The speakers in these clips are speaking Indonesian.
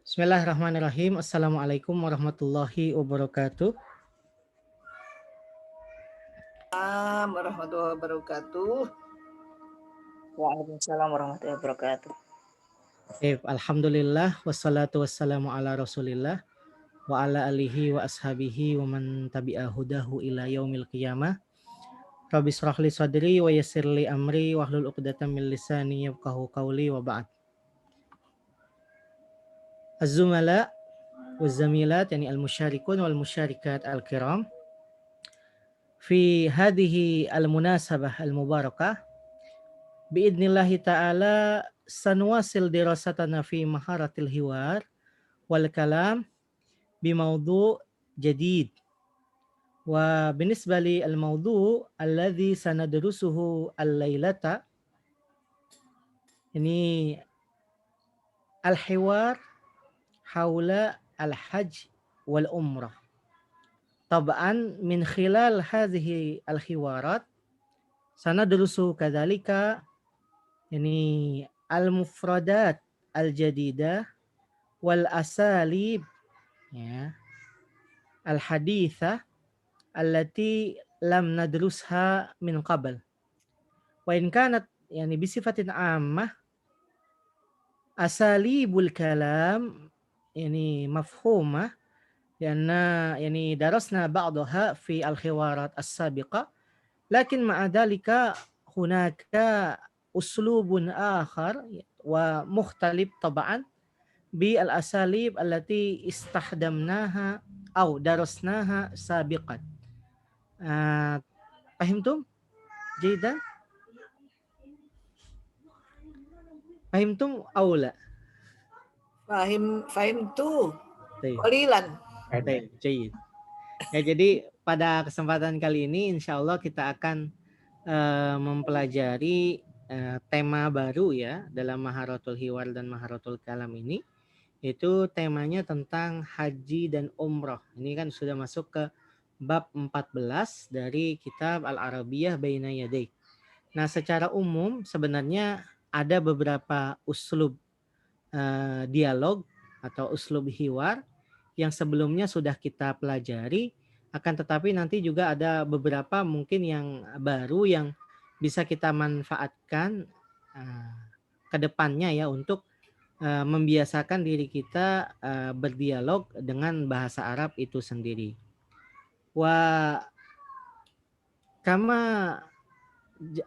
Bismillahirrahmanirrahim. Assalamualaikum warahmatullahi wabarakatuh. Warahmatullahi wabarakatuh. Waalaikumsalam warahmatullahi wabarakatuh. Alhamdulillah wassalatu wassalamu ala Rasulillah wa ala alihi wa ashabihi wa man tabi'a hudahu ila yaumil qiyamah. Rabbi shrah li sadri wa yassir li amri wa hlul 'uqdatam min lisani yafqahu qawli wa ba'd. Az-zumala waz-zamilat yani al-musyarikun wal musyarikat al-kiram fi hadhihi al-munasabah al-mubarakah biidnillahi ta'ala sanuwasil dirasatana fi maharatil hiwar wal kalam bimawdu' jadid wa binisba li al mawdu' alladhi sanadrusuhu al-lailata ini al-hiwar haula al-hajj wal umrah. Tab'an min khilal hadhihi al-hiwarat sanadrusu kadzalika ini al-mufradat al-jadidah wal asalib ya al-hadithah allati lam nadrusha min qabl wa in kanat yani bisifatin ammah asalibul kalam yani mafhumah lianna yani darasna ba'daha fi al-khiwarat as-sabiqah lakin ma'a dhalika hunaka uslubun akhar wa mukhtalif tab'an bi al-asalib allati istahdamnaha aw darasnaha sabiqan. Fahimtum? Jaydan? Fahimtum aw la? Fahim tuh. Baik. Qalilan. Baik, jayid. Ya, jadi pada kesempatan kali ini insya Allah kita akan mempelajari tema baru ya dalam Maharatul Hiwar dan Maharatul Kalam ini. Itu temanya tentang haji dan umrah. Ini kan sudah masuk ke bab 14 dari kitab Al-Arabiyah Baina Yaday. Nah, secara umum sebenarnya ada beberapa uslub dialog atau uslub hiwar yang sebelumnya sudah kita pelajari, akan tetapi nanti juga ada beberapa mungkin yang baru yang bisa kita manfaatkan ke depannya ya untuk membiasakan diri kita berdialog dengan bahasa Arab itu sendiri. Wa kama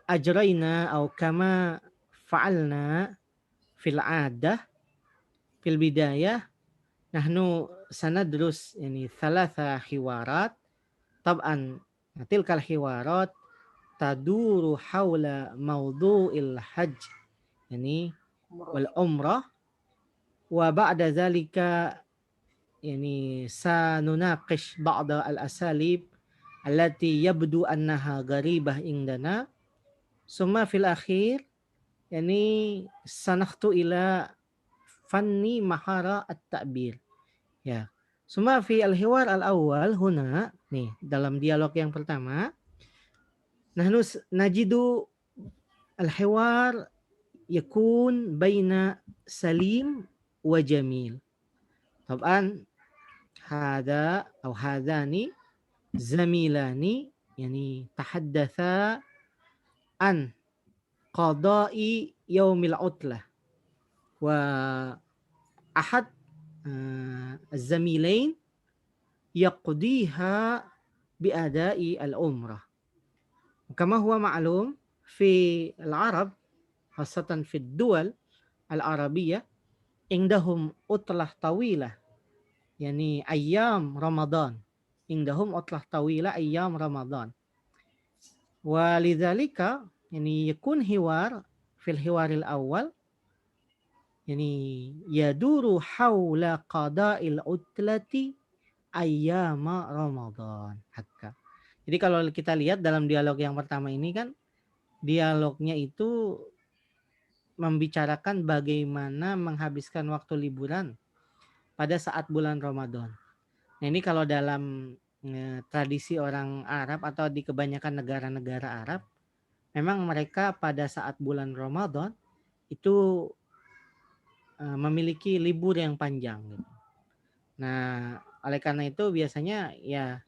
ajraina atau kama fa'alna fil adah fil bidayah nahnu sanadrus yani thalatha hiwarat tab'an tilkal hiwarat taduru hawla mawdu'il hajj yani wal umrah wa ba'da zalika yani sanunaqish ba'da al-asalib allati yabdu annaha gharibah indana summa fil akhir yani sanakhtu ila fanni mahara at-ta'bir ya. Summa fi al-hiwar al-awwal huna nih dalam dialog yang pertama nahnu najidu al-hiwar yakun baina salim wa jamil. Taban hada atau hadani zamilani yani tahaddatha an qada'i yaumil utlah wa ahad الزميلين يقضيها بأداء العمرة كما هو معلوم في العرب خاصة في الدول العربية عندهم عطلة طويلة يعني أيام رمضان عندهم عطلة طويلة أيام رمضان ولذلك يعني يكون حوار في الحوار الأول يعني يدور حول قضاء العطلة أيام رمضان hakka. Jadi kalau kita lihat dalam dialog yang pertama ini kan dialognya itu membicarakan bagaimana menghabiskan waktu liburan pada saat bulan Ramadan. Nah, ini kalau dalam tradisi orang Arab atau di kebanyakan negara-negara Arab, memang mereka pada saat bulan Ramadan itu memiliki libur yang panjang gitu. Nah, oleh karena itu biasanya ya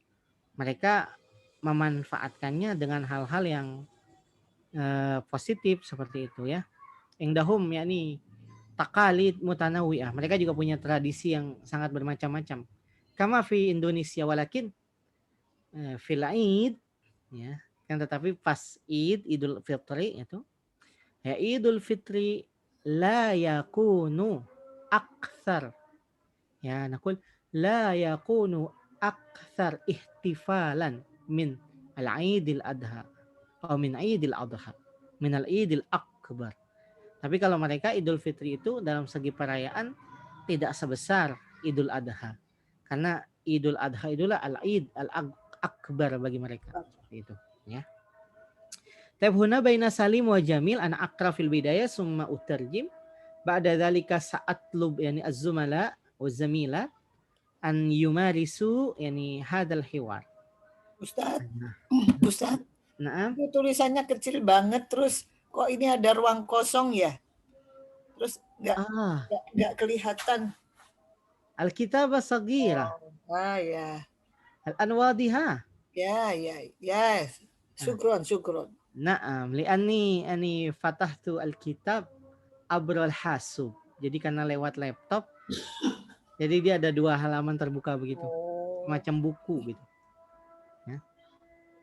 mereka memanfaatkannya dengan hal-hal yang positif seperti itu ya. Indahum yakni takalid mutanawwi'ah. Mereka juga punya tradisi yang sangat bermacam-macam. Kama fi Indonesia walakin fil Aid ya. Kan tetapi pas Idul Fitri itu ya Idul Fitri la yakunu akthar ya nakul la yakunu akthar ihtifalan min al-Aidil Adha atau min Aidil Adha min al-Aidil Akbar. Tapi kalau mereka Idul Fitri itu dalam segi perayaan tidak sebesar Idul Adha. Karena Idul Adha itulah al-Aid al-Akbar bagi mereka. Seperti itu, ya. Tab huna baina Salim wa Jamil ana aqra fil bidayah summa utarjim. Ba'da dzalika sa'atlub yani az-zumala wa zamila an yumarisu yani hadal hiwar. Ustaz, Ustaz, Nah, itu tulisannya kecil banget, terus kok ini ada ruang kosong ya? Terus nggak kelihatan. Al-kitab as-saghira. Ya. Al-anwadiha. Ya. Syukron. Naam, li'anni fatahtu al-kitab abrol hasub. Jadi karena lewat laptop, jadi dia ada 2 halaman terbuka begitu. Macam buku gitu. Ya.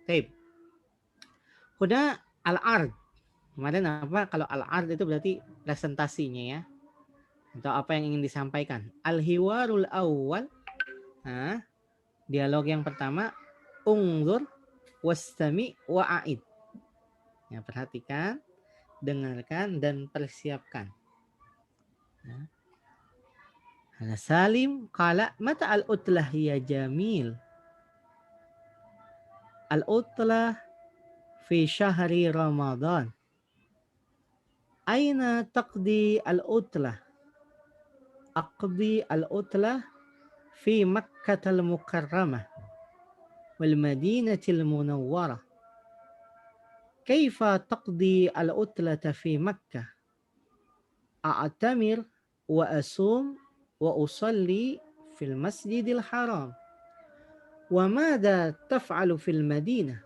Tape. Kuda al-ard. Kemarin apa? Kalau al-ard itu berarti presentasinya ya. Atau apa yang ingin disampaikan. Al-hiwarul awal. Nah, dialog yang pertama. Ungzur wastami wa'aid. Ya, perhatikan, dengarkan, dan persiapkan. Ya. Salim qala mata al-utlah ya Jamil. Al-utlah fi syahri Ramadan. Aina taqdi al-utlah? Aqdi al-utlah fi Makkah al-Mukarramah wal Madinah al-Munawwarah. كيف تقضي العطلة في مكة؟ أعتمر وأصوم وأصلي في المسجد الحرام. وماذا تفعل في المدينة؟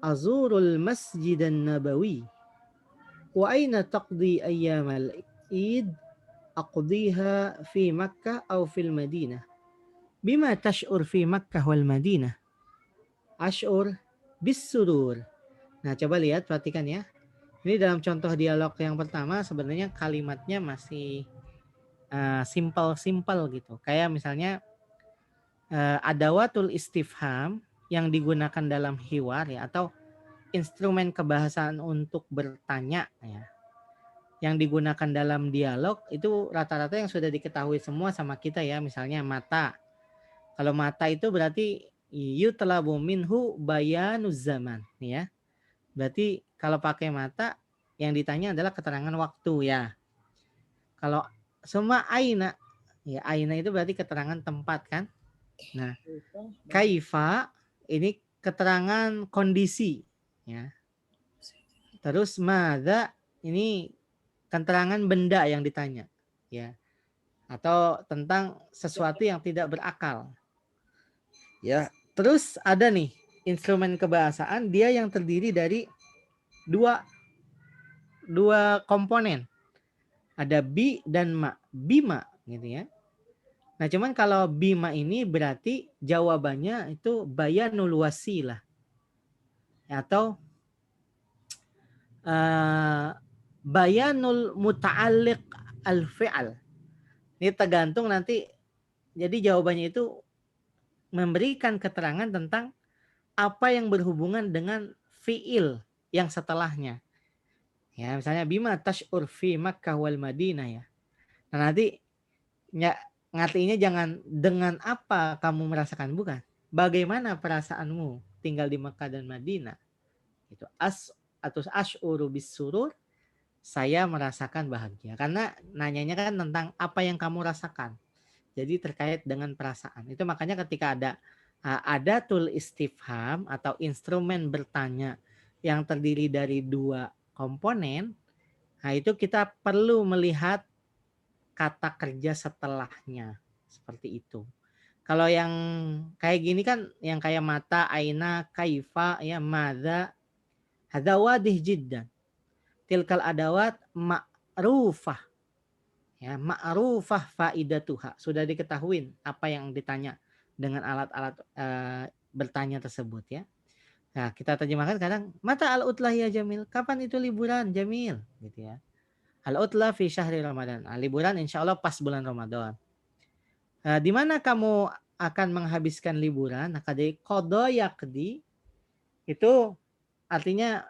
أزور المسجد النبوي. وأين تقضي أيام العيد؟ أقضيها في مكة أو في المدينة. بما تشعر في مكة والمدينة؟ أشعر بالسرور. Nah, coba lihat, perhatikan ya. Ini dalam contoh dialog yang pertama sebenarnya kalimatnya masih simple gitu. Kayak misalnya adawatul istifham yang digunakan dalam hiwar ya, atau instrumen kebahasaan untuk bertanya ya, yang digunakan dalam dialog itu rata-rata yang sudah diketahui semua sama kita ya. Misalnya mata. Kalau mata itu berarti yutlabu minhu bayanuz zaman ya. Berarti kalau pakai mata yang ditanya adalah keterangan waktu ya. Kalau semua aina, ya aina itu berarti keterangan tempat kan. Nah, kaifa ini keterangan kondisi ya. Terus madza ini keterangan benda yang ditanya ya. Atau tentang sesuatu yang tidak berakal. Ya, terus ada nih instrumen kebahasaan dia yang terdiri dari dua komponen. Ada bi dan ma. Bima gitu ya. Nah, cuman kalau bima ini berarti jawabannya itu bayanul wasilah. Atau bayanul muta'alliq al-fi'al. Ini tergantung nanti, jadi jawabannya itu memberikan keterangan tentang apa yang berhubungan dengan fi'il yang setelahnya. Ya, misalnya bima tash'ur fi Makkah wal Madinah ya. Nah, nanti ngertinya jangan dengan apa kamu merasakan, bukan. Bagaimana perasaanmu tinggal di Makkah dan Madinah? Itu atau asy'uru bis surur, saya merasakan bahagia. Karena nanyanya kan tentang apa yang kamu rasakan. Jadi terkait dengan perasaan. Itu makanya ketika ada adatul istifham atau instrumen bertanya yang terdiri dari 2 komponen, nah itu kita perlu melihat kata kerja setelahnya. Seperti itu. Kalau yang kayak gini kan, yang kayak mata, aina, kaifa, ya, madza, hadza wadih jiddan. Tilkal adawat ma'rufah. Ya, ma'rufah faidatuha. Sudah diketahui apa yang ditanya dengan alat-alat bertanya tersebut ya. Nah, kita terjemahkan kadang, mata al-utlah ya Jamil? Kapan itu liburan Jamil? Gitu ya. Al-utlah fi syahri Ramadan. Nah, liburan insya Allah pas bulan Ramadan. Di mana kamu akan menghabiskan liburan? Nah, kadai qada yaqdi itu artinya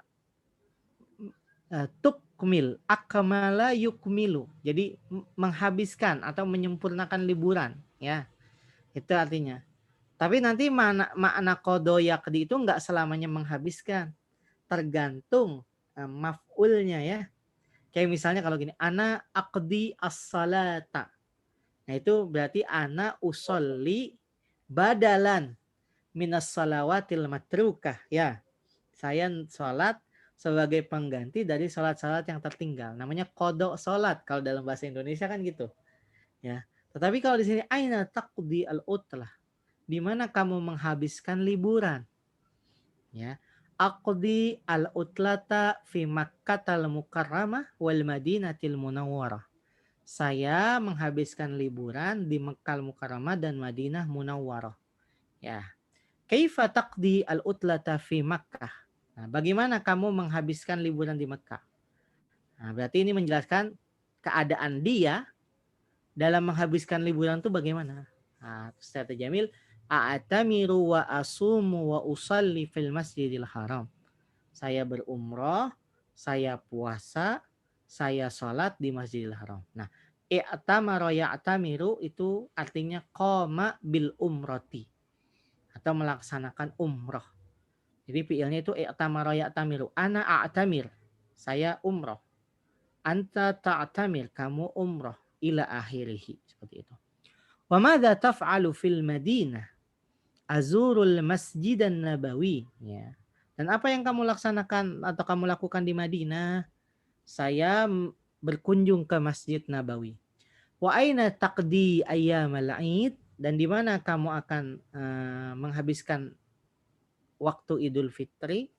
tukmil, akmala yukmilu. Jadi menghabiskan atau menyempurnakan liburan ya. Itu artinya. Tapi nanti makna qada yaqdi itu enggak selamanya menghabiskan. Tergantung maf'ulnya ya. Kayak misalnya kalau gini, ana aqdi as-salata. Nah, itu berarti ana usolli badalan minas salawatil matrukah ya. Saya sholat sebagai pengganti dari sholat-sholat yang tertinggal. Namanya qada sholat kalau dalam bahasa Indonesia kan gitu. Ya. Tetapi kalau di sini aina taqdi al-utlah. Di mana kamu menghabiskan liburan? Ya. Aqdi al-utlata fi Makkatal Mukarramah wal Madinatil Munawwarah. Saya menghabiskan liburan di Mekkah Mukarramah dan Madinah Munawwarah. Ya. Kaifa taqdi al-utlata fi Makkah? Nah, bagaimana kamu menghabiskan liburan di Mekkah? Nah, berarti ini menjelaskan keadaan dia dalam menghabiskan liburan itu bagaimana. Nah, Ustaz Jamil, a'tamiru wa asumu wa usalli fil Masjidil Haram. Saya berumrah, saya puasa, saya sholat di Masjidil Haram. Nah, i'tamara ya'tamiru itu artinya qama bil umrati atau melaksanakan umrah. Jadi fiilnya itu i'tamara ya'tamiru. Ana a'tamir, saya umrah. Anta ta'tamir, kamu umrah ila akhirih, seperti itu. Wa madza taf'alu fil Madinah? Azurul Masjidan Nabawi, ya. Dan apa yang kamu laksanakan atau kamu lakukan di Madinah? Saya berkunjung ke Masjid Nabawi. Wa aina taqdi ayyamal 'id? Dan di mana kamu akan menghabiskan waktu Idul Fitri?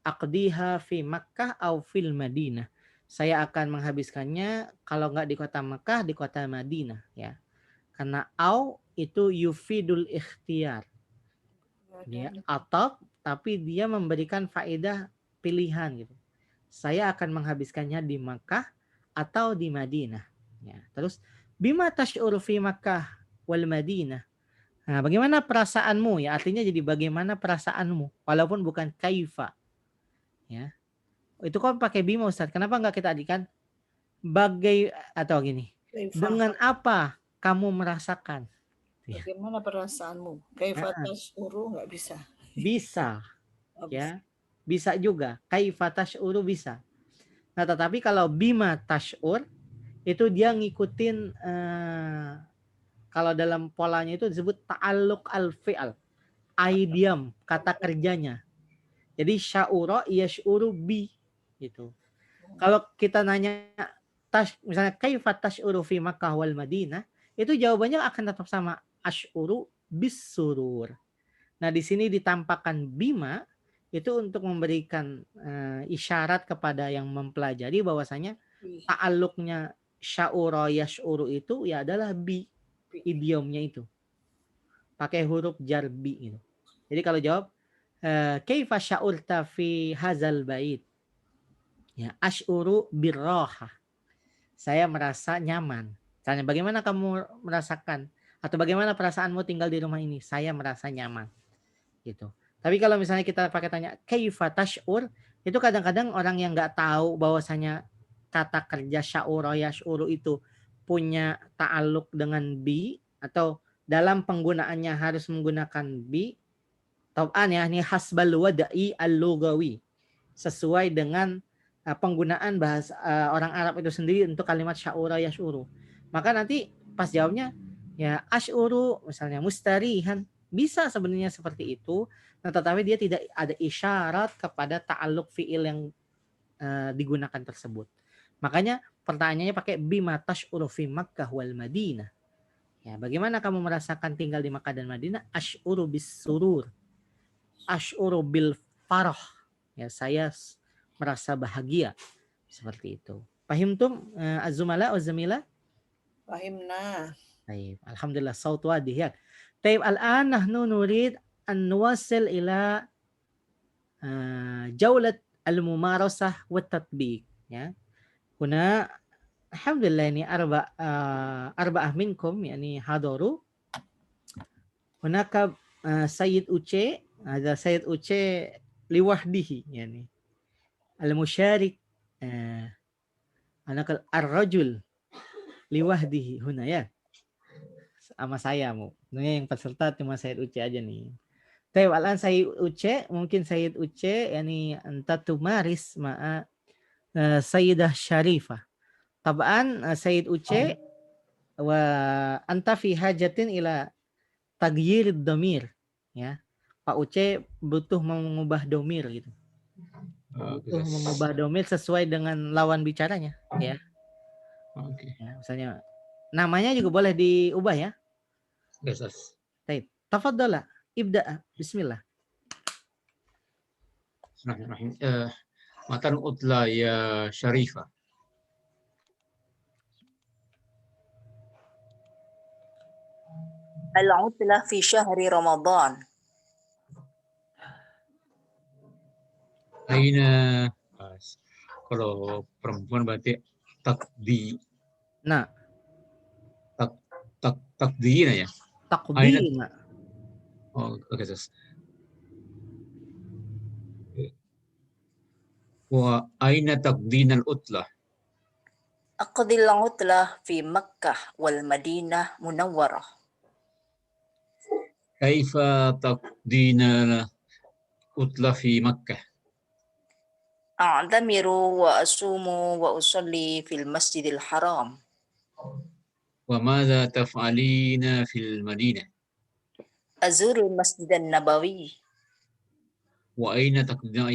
Aqdiha fi Makkah au fil Madinah. Saya akan menghabiskannya kalau nggak di kota Makkah, di kota Madinah ya. Karena au itu yufidul ikhtiyar. Dia atau tapi dia memberikan faedah pilihan gitu. Saya akan menghabiskannya di Makkah atau di Madinah. Ya. Terus bima tash'uru fi Makkah wal Madinah. Nah, bagaimana perasaanmu ya? Artinya jadi bagaimana perasaanmu walaupun bukan kaifa. Ya. Itu kan pakai bima Ustaz. Kenapa enggak kita adikan atau gini? Dengan apa kamu merasakan? Bagaimana perasaanmu? Kaifa tash'uru enggak bisa. Bisa. Ya. Bisa juga. Kaifa tash'uru bisa. Nah, tetapi kalau bima tash'ur itu dia ngikutin kalau dalam polanya itu disebut ta'alluq al-fi'al. Idiom, kata kerjanya. Jadi sya'ura yash'uru bi gitu. Kalau kita nanya misalnya kaifa tash'uru fi Makkah wal Madinah, itu jawabannya akan tetap sama, asy'uru bis surur. Nah, di sini ditampakkan bima itu untuk memberikan isyarat kepada yang mempelajari bahwasanya ta'alluqnya sya'ura yash'uru itu ya adalah bi, idiomnya itu. Pakai huruf jar bi gitu. Jadi kalau jawab kaifa sya'urta fi hazal bait? Ya, asy'uru birraha. Saya merasa nyaman. Tanya bagaimana kamu merasakan atau bagaimana perasaanmu tinggal di rumah ini? Saya merasa nyaman. Gitu. Tapi kalau misalnya kita pakai tanya kaifa tash'ur, itu kadang-kadang orang yang nggak tahu bahwasanya kata kerja sya'ura yash'uru itu punya ta'alluq dengan bi atau dalam penggunaannya harus menggunakan bi. Tab'an ya, ini hasbal wada'i al-lughawi. Sesuai dengan penggunaan bahasa orang Arab itu sendiri untuk kalimat sya'ura yash'uru. Maka nanti pas jawabnya ya asy'uru misalnya mustarihan, bisa sebenarnya seperti itu, nah tetapi dia tidak ada isyarat kepada ta'alluq fi'il yang digunakan tersebut. Makanya pertanyaannya pakai bima tash'uru fi Makkah wal Madinah. Ya, bagaimana kamu merasakan tinggal di Makkah dan Madinah? Ash'uru bis surur. Ash'uru bil farah. Ya, saya merasa bahagia. Seperti itu. Fahimtum az-zumala wa zamila? Fahimna. Baik, alhamdulillah saut wadih ya. Taib al-an nahnu nurid an nuwasil ila jaulat al-mumarasah wa tatbiq ya. Huna alhamdulillah ini arba'ah minkum yani hadaru. Hunaka Sayyid Uce, ada Sayyid Uce liwahdihi yani. Al-musyarik anak ar-rajul liwahdihi huna ya. Sama saya mu. Sebenarnya yang peserta cuma Sayyid Uce aja nih. Tapi alan Sayyid Uce, mungkin Sayyid Uce yani anta tumaris ma'a Sayyidah Syarifah. Tabaan Sayyid Uce wa anta fi hajatin ila tagyir dhamir ya. Pak Uce butuh mengubah domir gitu. Butuh mengubah domir sesuai dengan lawan bicaranya ya. Oke. Ya, misalnya namanya juga boleh diubah ya. Yes. Baik, tafadhala, ibda, bismillah. Bismillahirrahmanirrahim. Matan utla ya Syarifah. Al-utla fi syahri Ramadan. Aina kalau perempuan berarti takdi. Nah, takdina ya. Takdina. Oh, oke, sis. Wa aina takdina al-utla. Aqdi al-utla fi Makkah wal Madinah Munawwarah. Kaifa takdina al-utla fi Makkah? A'tamiru wa asumu wa usalli fil Masjidil Haram. Wa madza taf'alina fil Madinah? Azuru al-Masjid an-Nabawi. Wa aina taqdina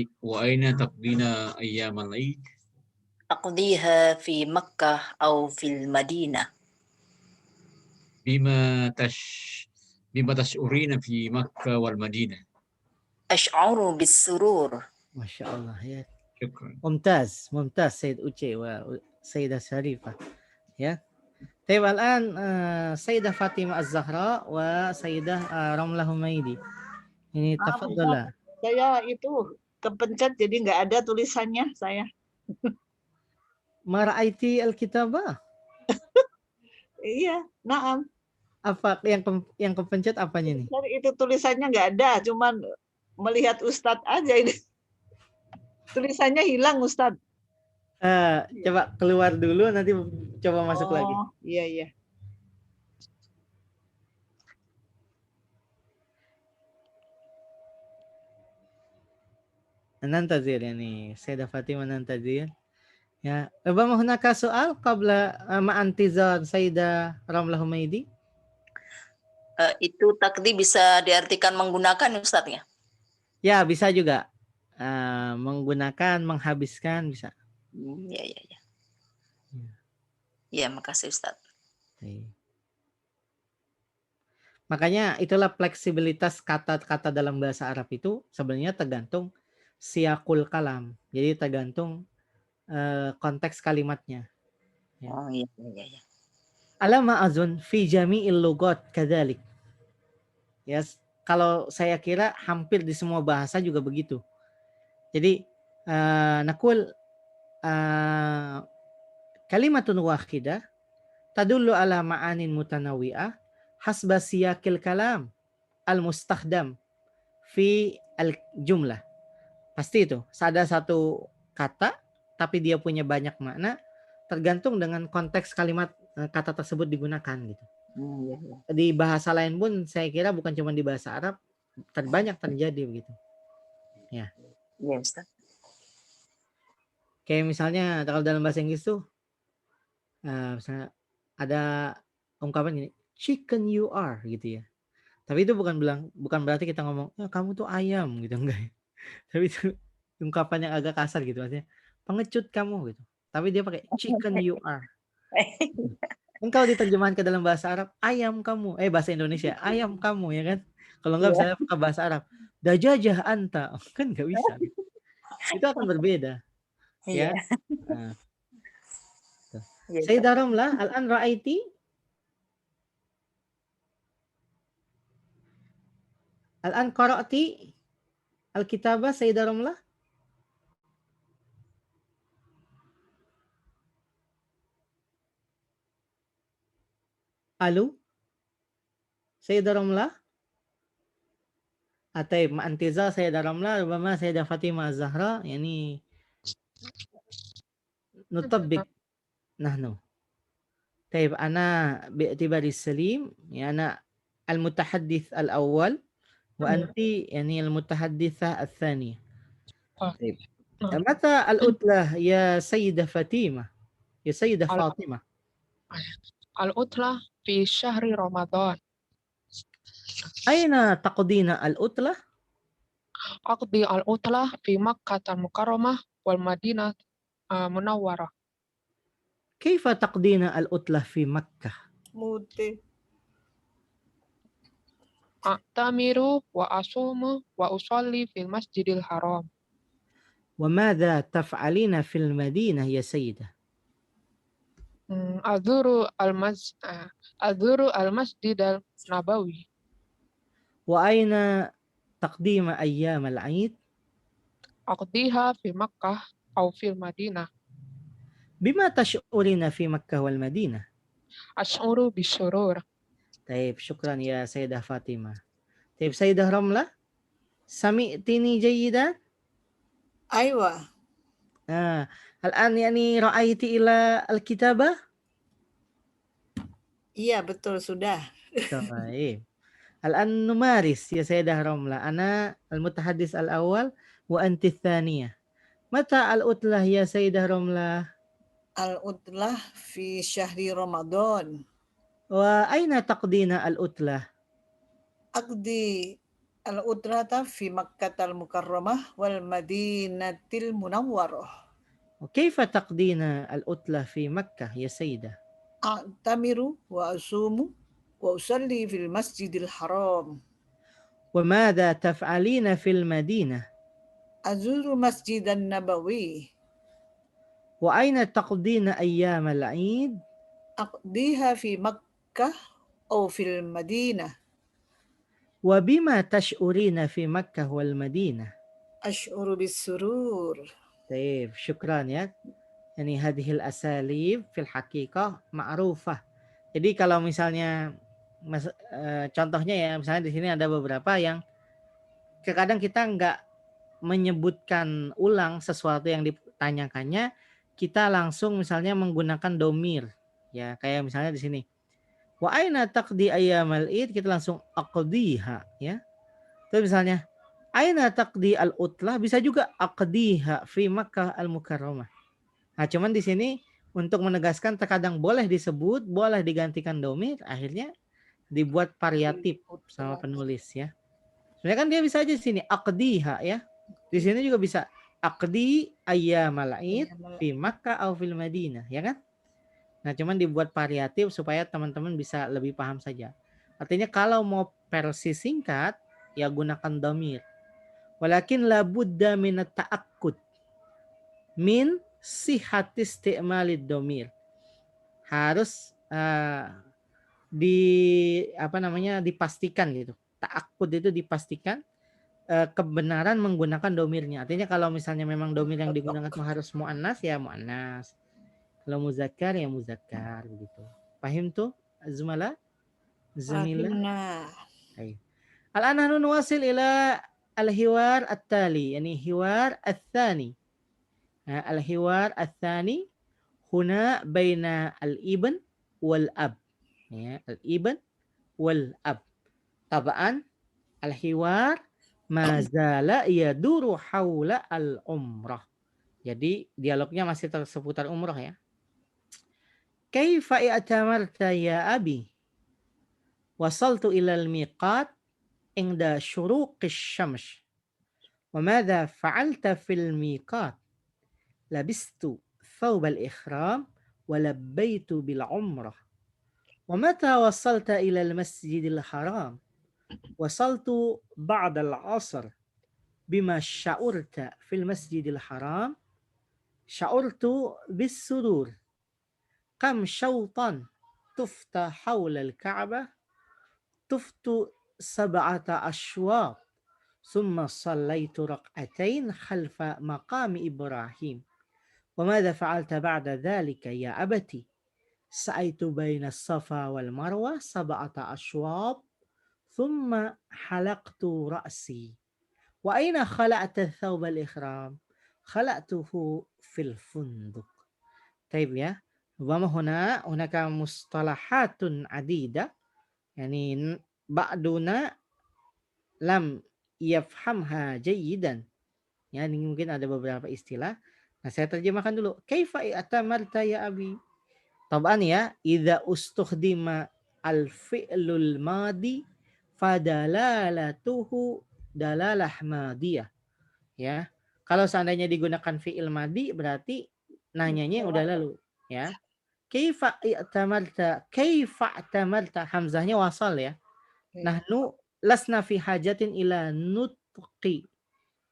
ayyam al-Eid? Aqdiha fi Makkah aw fil Madinah. Bima tash'urina fi Makkah wal Madinah? Ash'uru bis-surur. Masya Allah ya. Syukran. Mumtaz Sayyid Uce wa Sayyidah Syarifah ya. Taib al-an Sayyidah Fatimah Az-Zahra wa Sayyidah Ramlah Humaidi. Ini tafadhala. Saya itu kepencet jadi nggak ada tulisannya saya. Mara'aiti al-kitabah. Iya, naam. Apa yang kepencet apanya nih? Itu tulisannya nggak ada, cuman melihat Ustadz aja ini. Tulisannya hilang Ustadz. Coba keluar dulu nanti coba masuk lagi. Iya. Nantazir yani Sayyidah Fatimah nantazir. Ya, ربما هناك سؤال قبل مع انتظار Sayyidah Ramlah Humaidi. Itu takdi bisa diartikan menggunakan Ustaz ya? Ya, bisa juga. Menggunakan, menghabiskan bisa. Ya. Ya, makasih Ustaz. Makanya itulah fleksibilitas kata-kata dalam bahasa Arab itu sebenarnya tergantung siyakul kalam. Jadi tergantung konteks kalimatnya. Ya. Oh iya. Alama azun fi jami'il lugat kadzalik. Ya, kalau saya kira hampir di semua bahasa juga begitu. Jadi nakul kalimatun wahidah tadullu ala ma'anin mutanawwi'ah hasba siyakil kalam al-mustakhdam fi al-jumlah. Pasti itu. Ada satu kata tapi dia punya banyak makna tergantung dengan konteks kalimat kata tersebut digunakan gitu. Di bahasa lain pun saya kira bukan cuma di bahasa Arab banyak terjadi begitu. Ya. Iya, Ustaz. Kayak misalnya kalau dalam bahasa Inggris tuh misalnya ada ungkapan gini, chicken you are gitu ya. Tapi itu bukan berarti kita ngomong kamu tuh ayam gitu, enggak. Tapi itu ungkapan yang agak kasar gitu maksudnya. Pengecut kamu gitu. tapi dia pakai chicken you are. Kan kalau diterjemahkan ke dalam bahasa Arab, ayam kamu. Bahasa Indonesia, ayam kamu, ya kan? Kalau enggak Iya. misalnya ke bahasa Arab, dajajah anta. Kan nggak bisa. Itu akan berbeda. Iya. Ya. Nah, tuh. Iya, Ustaz. Sayyidah Ramlah, al-an ra'aiti? Al-an qara'ti al-kitabah Sayyidah Ramlah? Halo? Sayyidah Ramlah? طيب مع انتظار سيدة رملة ربما سيدة فاطمة الزهراء يعني نطبق نحن. طيب أنا باعتبار السليم يعني أنا المتحدث الأول وأنت يعني المتحدثة الثانية. طيب متى العطلة يا سيدة فاطمة يا سيدة فاطمة؟ العطلة في شهر رمضان. أين تقضين العطلة؟ أقضي العطلة في مكة المكرمة والمدينة المنورة. كيف تقضين العطلة في مكة؟ Mute. أعتمر وأصوم وأصلي في المسجد الحرام. وماذا تفعلين في المدينة يا سيدة؟ أزور المسجد النبوي. وأين تقديم أيام العيد؟ أقضيها في مكة أو في المدينة. بما تشعرين في مكة والمدينة؟ أشعر بالسرور. طيب شكرا يا سيدة فاطمة. طيب سيدة رملة سمعتني جيدا؟ أيوة. الآن يعني رأيت إلى الكتابة؟ Iya, betul, sudah. طيب الآن نمارس يا سيدة رملة. أنا المتحدث الأول وأنت الثانية. متى العطلة يا سيدة رملة؟ العطلة في شهر رمضان. وأين تقضين العطلة؟ أقضي العطلة في مكة المكرمة والمدينة المنورة. وكيف تقضين العطلة في مكة يا سيدة؟ أعتمر وأصوم وأصلي في المسجد الحرام. وماذا تفعلين في المدينة؟ أزور مسجد النبوي. وأين تقضين أيام العيد؟ أقضيها في مكة أو في المدينة. وبما تشعرين في مكة والمدينة؟ أشعر بالسرور. طيب شكرا ya. Yani hadhil asalib fil haqiqah ma'rufah. Jadi kalau misalnya contohnya ya, misalnya di sini ada beberapa yang kadang kita nggak menyebutkan ulang sesuatu yang ditanyakannya, kita langsung misalnya menggunakan domir. Ya, kayak misalnya di sini. Wa aina taqdi ayyamal id, kita langsung aqdiha ya. Terus misalnya aina taqdi al-utlah, bisa juga aqdiha fi Makkah al-Mukarramah. Nah, cuman di sini untuk menegaskan terkadang boleh disebut, boleh digantikan domir, akhirnya dibuat variatif sama penulis ya. Sebenarnya kan dia bisa aja di sini aqdiha ya. Di sini juga bisa aqdi ayyamal id fi Makkah atau fil Madinah, ya kan? Nah, cuman dibuat variatif supaya teman-teman bisa lebih paham saja. Artinya kalau mau versi singkat, ya gunakan domir. Walakin labudda min ta'akkud min sihhati isti'malid domir. Harus dipastikan gitu. Ta'akkud itu dipastikan kebenaran menggunakan domirnya. Artinya kalau misalnya memang domir yang digunakan harus muannas ya muannas. Kalau muzakkar ya muzakkar begitu. Paham tuh Zumala? Zamila? Baik. Al-an nahnu nuwasil ila al-hiwar at-tali, yani hiwar ats-tsani. Al-hiwar ats-tsani huna baina al-ibn wal ab. Ya, al-ibn wal ab. Tabaan al-hiwar ma zala yaduru haula al-umrah. Jadi dialognya masih seputar umrah ya. Kaifa i'tamarta ya abi? Wasaltu ila al-miqat inda syuruqish syams. وماذا فعلت في الميقات؟ لبست ثوب الإحرام ولبيت بالعمرة. ومتى وصلت إلى المسجد الحرام؟ وصلت بعد العصر. بما شعرت في المسجد الحرام؟ شعرت بالسرور. كم شوطا طفت حول الكعبة؟ طفت 7 أشواط. ثم صليت ركعتين خلف مقام إبراهيم. وماذا فعلت بعد ذلك يا أبتي؟ سعيت بين الصفا والمروة 7 أشواط ثم حلقت رأسي. وأين خلعت ثوب الإحرام؟ خلعته في الفندق. طيب ya. ربما هناك مصطلحات عديدة يعني بعضنا لم يفهمها جيدا. Yani mungkin ada beberapa istilah. Nah, saya terjemahkan dulu. Kaifa i'tamarta ya abi? Taban ya, idza ustukhdima al-fi'lul madi fadalalatuhu dalalah madiyah. Ya. Kalau seandainya digunakan fi'il madi berarti nanyanya udah lalu, ya. Kaifa i'tamarta hamzahnya wasal ya. Nahnu lasna fi hajatin ila nutqi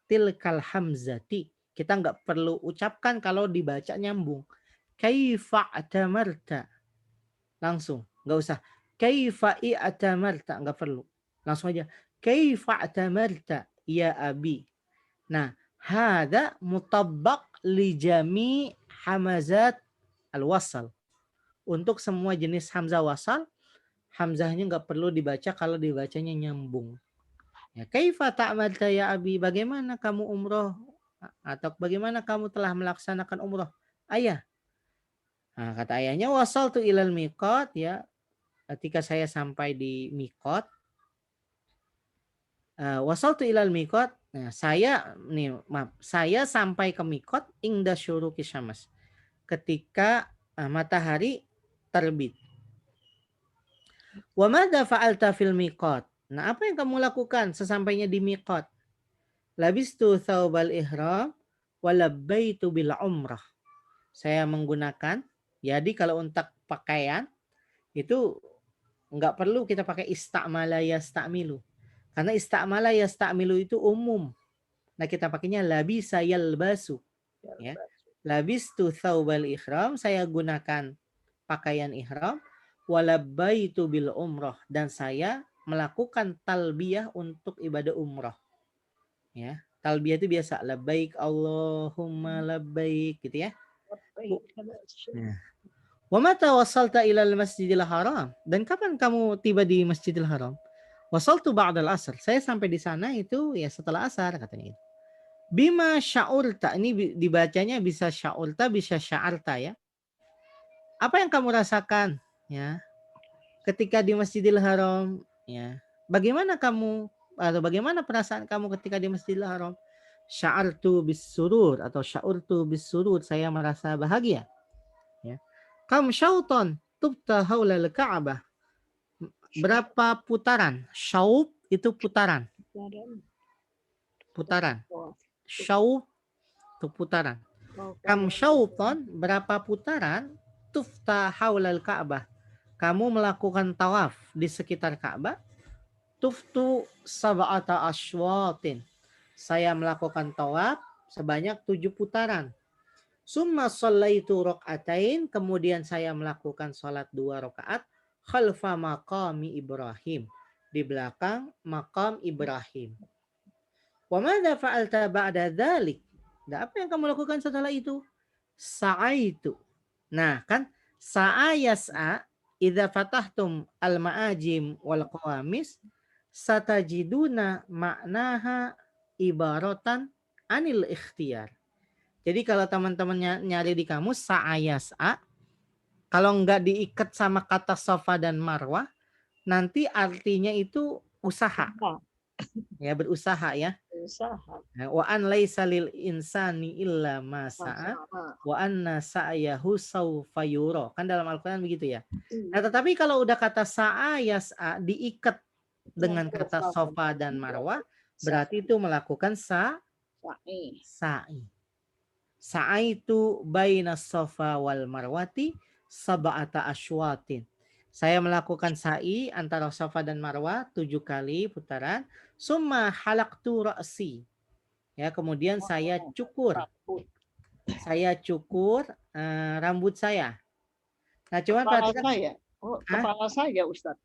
tilkal hamzati. Kita nggak perlu ucapkan kalau dibaca nyambung. Kaifa i'tamarta. Langsung, nggak usah. Kaifa i'tamarta, nggak perlu. Langsung aja. Kaifa i'tamarta ya abi. Nah, hada mutabbaq li jami' hamazat al-wasal. Untuk semua jenis hamzah wasal, hamzahnya nggak perlu dibaca kalau dibacanya nyambung. Ya, kaifa ta'malta ya abi? Bagaimana kamu umroh? Atau bagaimana kamu telah melaksanakan umroh? Ayah. Nah, kata ayahnya wasaltu ilal miqat ya. Ketika saya sampai di miqat, wasaltu ilal miqat. Nah, saya sampai ke miqat ingda syuruqi syams. Ketika matahari terbit. Wa madza fa'alta fil miqat? Nah, apa yang kamu lakukan sesampainya di miqat? Labistu thawbal ihram wa labbaitu bil umrah. Saya menggunakan, jadi kalau untuk pakaian itu enggak perlu kita pakai istamala yastamilu. Karena istamala yastamilu itu umum. Nah, kita pakainya labisa yalbasu. Ya. Labistu thawbal ihram, saya gunakan pakaian ihram wa labbaitu bil umrah, dan saya melakukan talbiyah untuk ibadah umrah. Ya, talbiyah itu biasa labbaik Allahumma labbaik gitu ya. Wa mata wasalta ilal Masjidil Haram? Dan kapan kamu tiba di Masjidil Haram? Wasaltu ba'dal asr. Saya sampai di sana itu ya setelah asar katanya itu. Bima sya'urta, ini dibacanya bisa sya'urta bisa sya'arta ya. Apa yang kamu rasakan ya ketika di Masjidil Haram ya? Bagaimana kamu atau bagaimana perasaan kamu ketika di Masjidil Haram? Sya'artu bis surur atau sya'urtu bis surur, saya merasa bahagia. Ya. Kam syauton tubta haulal Ka'bah. Berapa putaran? Syaub itu putaran. Putaran. Syaub itu putaran. Kam syauton, berapa putaran? Tufta haulal Ka'bah. Kamu melakukan tawaf di sekitar Ka'bah. Tuftu 7 ashwatin. Saya melakukan tawaf sebanyak 7 putaran. Summa shallaitu rak'atain, kemudian saya melakukan salat 2 rakaat khalfa maqami Ibrahim, di belakang makam Ibrahim. Wa madza fa'alta ba'da dzalik? Dan apa yang kamu lakukan setelah itu? Sa'aitu. Nah, kan sa'a yas'a, idza fatahtum al-ma'ajim wal qawamis satajiduna maknaha ibaratan anil ikhtiyar. Jadi kalau teman-teman nyari di kamus sa'ayas'a, kalau enggak diikat sama kata Safa dan Marwah, nanti artinya itu usaha. Ya, berusaha ya. Wa an laisa lil insani illa ma sa'a wa anna sa'yahu sawfa yura. Kan dalam Al-Qur'an begitu ya. Nah, tetapi kalau udah kata sa'ayas'a diikat dengan kata Safa dan Marwah, berarti itu melakukan sa'i. Sa'aitu baina Safa wal Marwati sab'ata asywatin. Saya melakukan sa'i antara Safa dan Marwah 7 kali putaran. Summa halaqtu ra'si. Ya, kemudian saya cukur. Saya cukur rambut saya. Nah, cuman Kepala perhatikan. saya. Oh, kepala saya, Ustaz.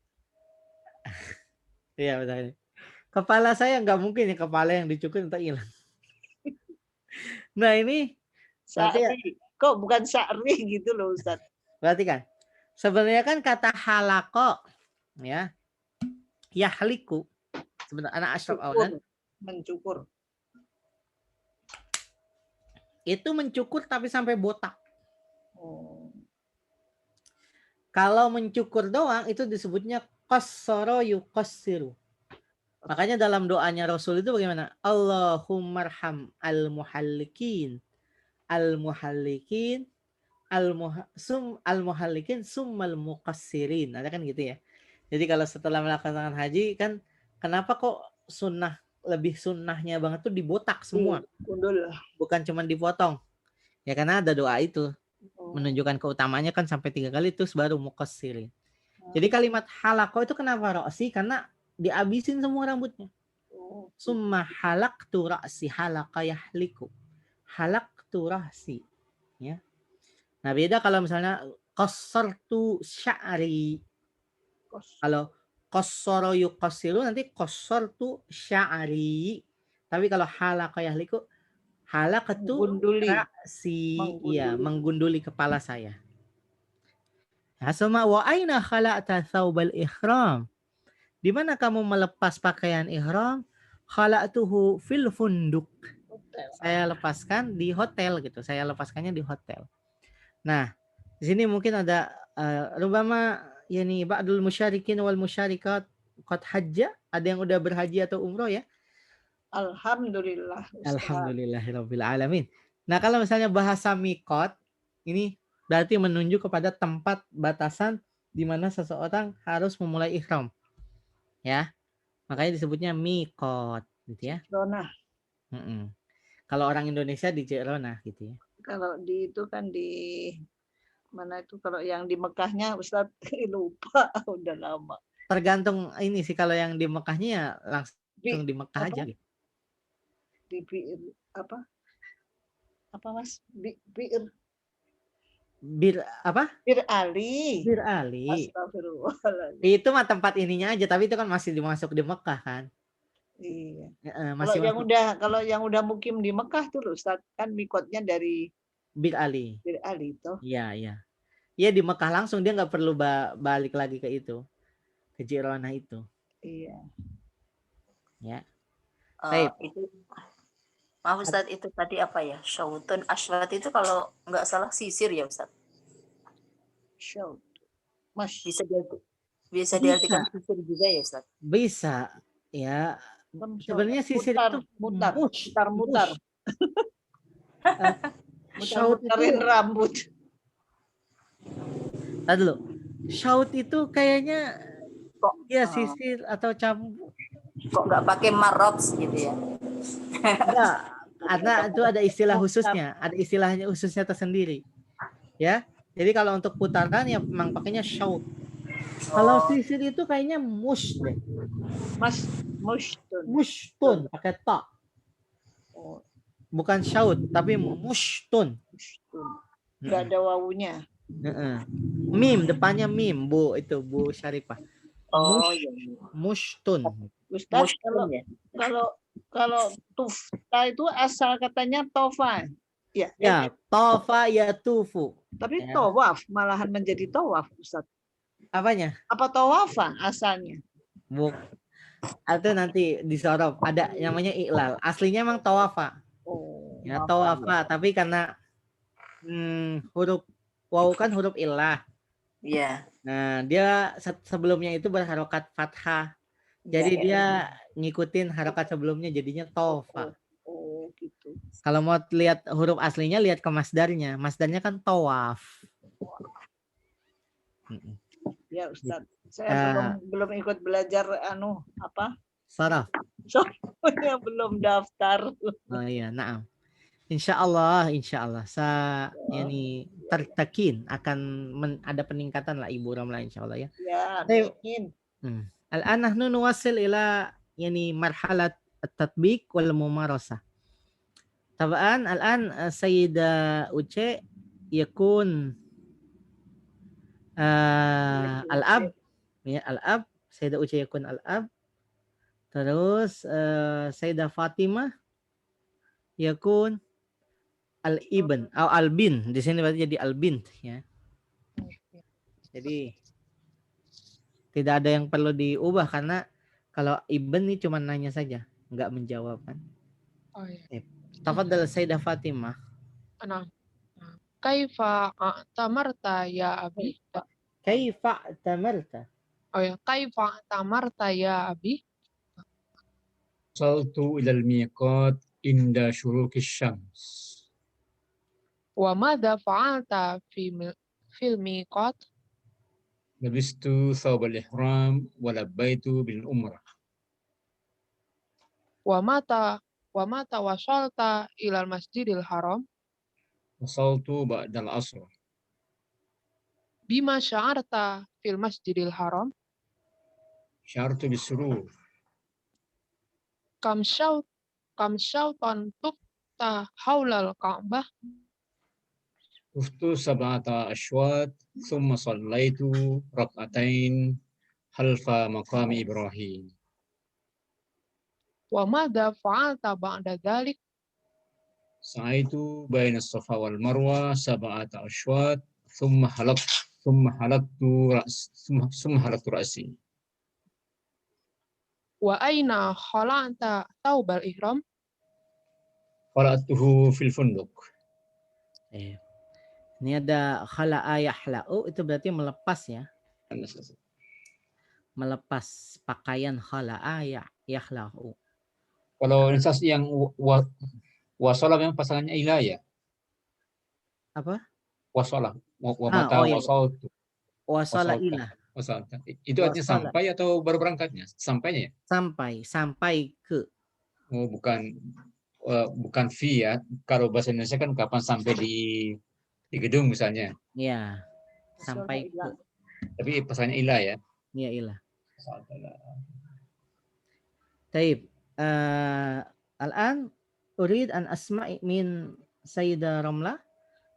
Iya, betul. Kepala saya nggak mungkin ya kepala yang dicukur untuk hilang. Nah, ini berarti ya, Sa'ri. Kok bukan Sa'ri gitu loh, Ustaz. berarti kan sebenarnya kan kata halako ya, yahliku sebenarnya anak Ashraf Aulan Mencukur. itu mencukur tapi sampai botak. Oh. Kalau mencukur doang itu disebutnya qassara yuqassiru. Makanya dalam doanya Rasul itu bagaimana? Allahumarham al-muhallikin al-muhallikin al-muhallikin summal muqassirin. Ada kan gitu ya. Jadi kalau setelah melaksanakan haji kan kenapa kok lebih sunnahnya banget tuh dibotak semua. Gundul. Bukan cuma dipotong. Ya karena ada doa itu. Menunjukkan keutamaannya kan sampai 3 kali terus baru muqassirin. Jadi kalimat halaqah itu kenapa ra'si? Karena dihabisin semua rambutnya. Summa halaqtu ra'si halaqa yahliku. Halaqtu ra'si. Ya. Nah, beda kalau misalnya qassartu sya'ri. Kalau qassara yuqassiru nanti qassartu sya'ri. Tapi kalau halaqa yahliku halaqtu ra'si. Iya, menggunduli kepala saya. Summa wa aina khala'ta thawbal ihram? Di mana kamu melepas pakaian ihram? Khala'tuhu fil funduk. Saya lepaskan di hotel gitu. Saya lepaskannya di hotel. Nah, di sini mungkin ada rubama yani ba'dul musyarikin wal musyarikat qad hajja, ada yang udah berhaji atau umroh ya. Alhamdulillah. Alhamdulillahirabbil alamin. Nah, kalau misalnya bahasa miqat ini berarti menunjuk kepada tempat batasan di mana seseorang harus memulai ihram. Ya. Makanya disebutnya miqat gitu ya. Ronah. Kalau orang Indonesia di Jirona gitu ya. Kalau di itu kan di mana itu kalau yang di Mekahnya Ustaz lupa udah lama. Tergantung ini sih kalau yang di Mekahnya ya langsung di Mekah aja gitu. Di apa? Apa Mas? Bir Ali. Bir Ali. Astagfirullah. Itu mah tempat ininya aja, tapi itu kan masih dimasuk di Mekah kan. Iya. Masih kalau yang udah mukim di Mekah tuh loh, Ustaz, kan mikotnya dari Bir Ali. Bir Ali itu. Iya, iya. Iya di Mekah langsung, dia nggak perlu balik lagi ke itu. Ke Jirona itu. Iya. Ya. Itu maaf Ustaz, itu tadi apa ya? Syautun aswat itu kalau nggak salah sisir ya Ustaz? Syaut. Bisa diartikan sisir juga ya Ustaz? Bisa. Ya. Sebenarnya sisir itu mutar. Mutar-mutarin rambut. Tadi dulu. Syaut itu kayaknya ya sisir atau campur. Kok nggak pakai marots gitu ya? Enggak, karena itu ada istilah khususnya, ada istilahnya khususnya tersendiri. Ya. Jadi kalau untuk putaran ya memang pakainya syaut. Kalau sisir itu kayaknya mush deh. Mushtun pakai ta. Bukan syaut tapi mushtun. Enggak ada wawunya. Mim depannya mim, Bu itu Bu Syarifah. Mushtun. Ustaz, kalau tufta itu asal katanya tofa. Ya, tofa ya tufu. Tapi tawaf malahan menjadi tawaf, Ustaz. Apanya? Apa tawafa asalnya? Bu. Itu nanti disorot. Ada namanya iklal. Aslinya emang tawafa. Ya, tawafa, tapi karena huruf waw kan huruf illah. Iya. Nah, dia sebelumnya itu berharokat fathah. Jadi dia ngikutin harokat sebelumnya jadinya tofa. Oh, gitu. Kalau mau lihat huruf aslinya lihat ke masdarnya. Masdarnya kan tawaf. Ya Ustaz, saya belum ikut belajar saraf. Soalnya belum daftar. Oh iya, naam. insya Allah yani tertakin akan ada peningkatan lah Ibu Ramla insya Allah ya. Ya, طيب amin. الآن نحن نواصل إلى يعني مرحلة التطبيق والممارسة. طبعا الآن سيدة أوتشي يكون الأب ya al-ab, Sayyidah Uce yakun al-ab. Terus Sayyidah Fatimah yakun al-ibn atau al-bin. Di sini berarti jadi al-bint ya. Jadi tidak ada yang perlu diubah karena kalau ibn ini cuma nanya saja, enggak menjawab kan. Oh iya. Tafadhal Sayyidah Fatimah. Nah, kaifa tamarta ya abi? Kaifa tamarta? Oh ya, kaifa tamarta ya abi? وصلت إلى الميقات عند شروق الشمس. وماذا فعلت في الميقات؟ لبست ثوب الإحرام ولبيت بالعمرة. ومتى وصلت إلى المسجد الحرام؟ وصلت بعد العصر. بما شعرت في المسجد الحرام؟ شعرت بالسرور. كم شوطا طفت حول الكعبة؟ طفت 7 أشواط ثم صليت ركعتين خلف مقام إبراهيم. وماذا فعلت بعد ذلك؟ سعيت بين الصفا والمروة 7 أشواط ثم حلقت رأسي. وأين خلعت ثوب الإحرام؟ خلعته في الفندق. Ini ada khala'a yahla'u, itu berarti melepas ya. Melepas pakaian khala'a yahla'u. Kalau instansi yang wasolah memang pasangannya ilah ya. Apa? Wasolah. Mata iya. wasoltu. Wasolah ilah. Itu artinya sampai atau baru berangkatnya? Sampainya ya? Sampai ke. Oh, bukan fi ya. Kalau bahasa Indonesia kan kapan sampai di gedung misalnya. Iya. Sampai ke. Tapi pasangannya ilah ya. Iya, ilah. Taib. Al-an urid an asma'i min Sayyidah Ramlah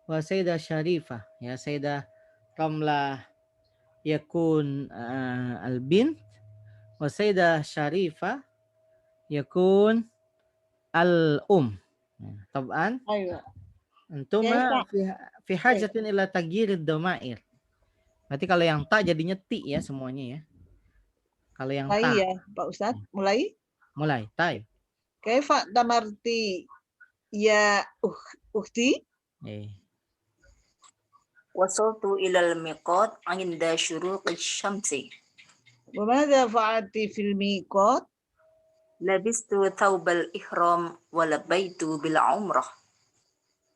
wa Sayyidah Sharifah. Ya, Sayyidah Ramlah yakun al-bint wa Sayyidah Sharifah yakun طبعا Ayo. انتما في حاجة إلى تغيير الضمائر. Berarti kalau yang ta jadinya ti ya semuanya ya. Kalau yang ta. Ya, Pak Ustadz, mulai. Ta ya. Kaifa tamarti ya ukhti? وصلت إلى الميقات عند شروق الشمس. وماذا فعلت في الميقات؟ لبست ثوب الإحرام ولبيت بالعمرة.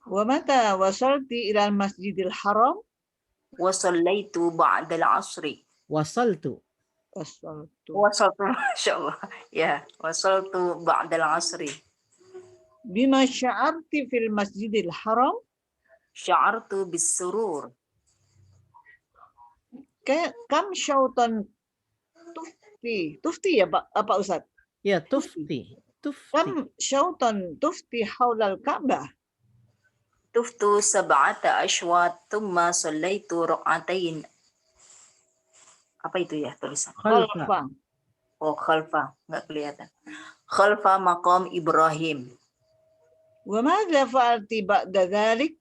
ومتى وصلت إلى المسجد الحرام؟ وصليت بعد العصر. وصلت ما شاء الله. يا وصلت بعد العصر. بما شعرت في المسجد الحرام؟ شعرت بالسرور. كم شوطا تفتي يا Pak Ustadz? Ya, tufti. كم شوطا تفتي حول الكعبة؟ طفت 7 أشواط ثم صليت ركعتين. Apa itu ya tulisan? Khalfa. Oh, khalfa, nggak kelihatan. Khalfa maqam Ibrahim. وماذا فعلت بعد ذلك؟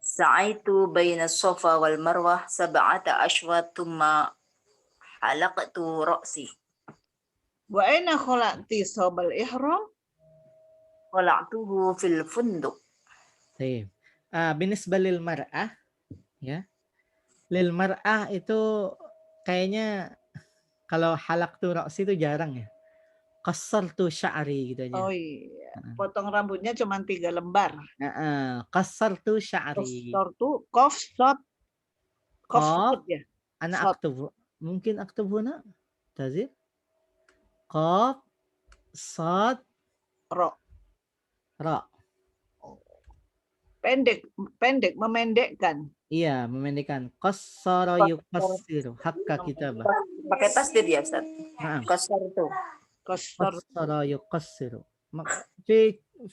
سعيت بين الصفا والمروة 7 أشواط ثم حلقت رأسي. وأين خلعت ثوب الإحرام؟ خلعته في الفندق. طيب. بالنسبة للمرأة ya. Lil mar'ah itu kayaknya kalau halaqtu ra'si itu jarang ya. Qassartu sya'ri gitu aja. Oh iya. Potong rambutnya cuma 3 lembar. Qassartu sya'ri. Qassartu qaf sad ya. Ana aktubu. Mungkin aktubuna tazir. Qaf sad ra. pendek, memendekkan. Iya, memendekkan. Qassara yuqassiru hakka kitabah. Pakai tasdid ya Ustaz? Naam. Qasar itu. Qassara yuqassiru.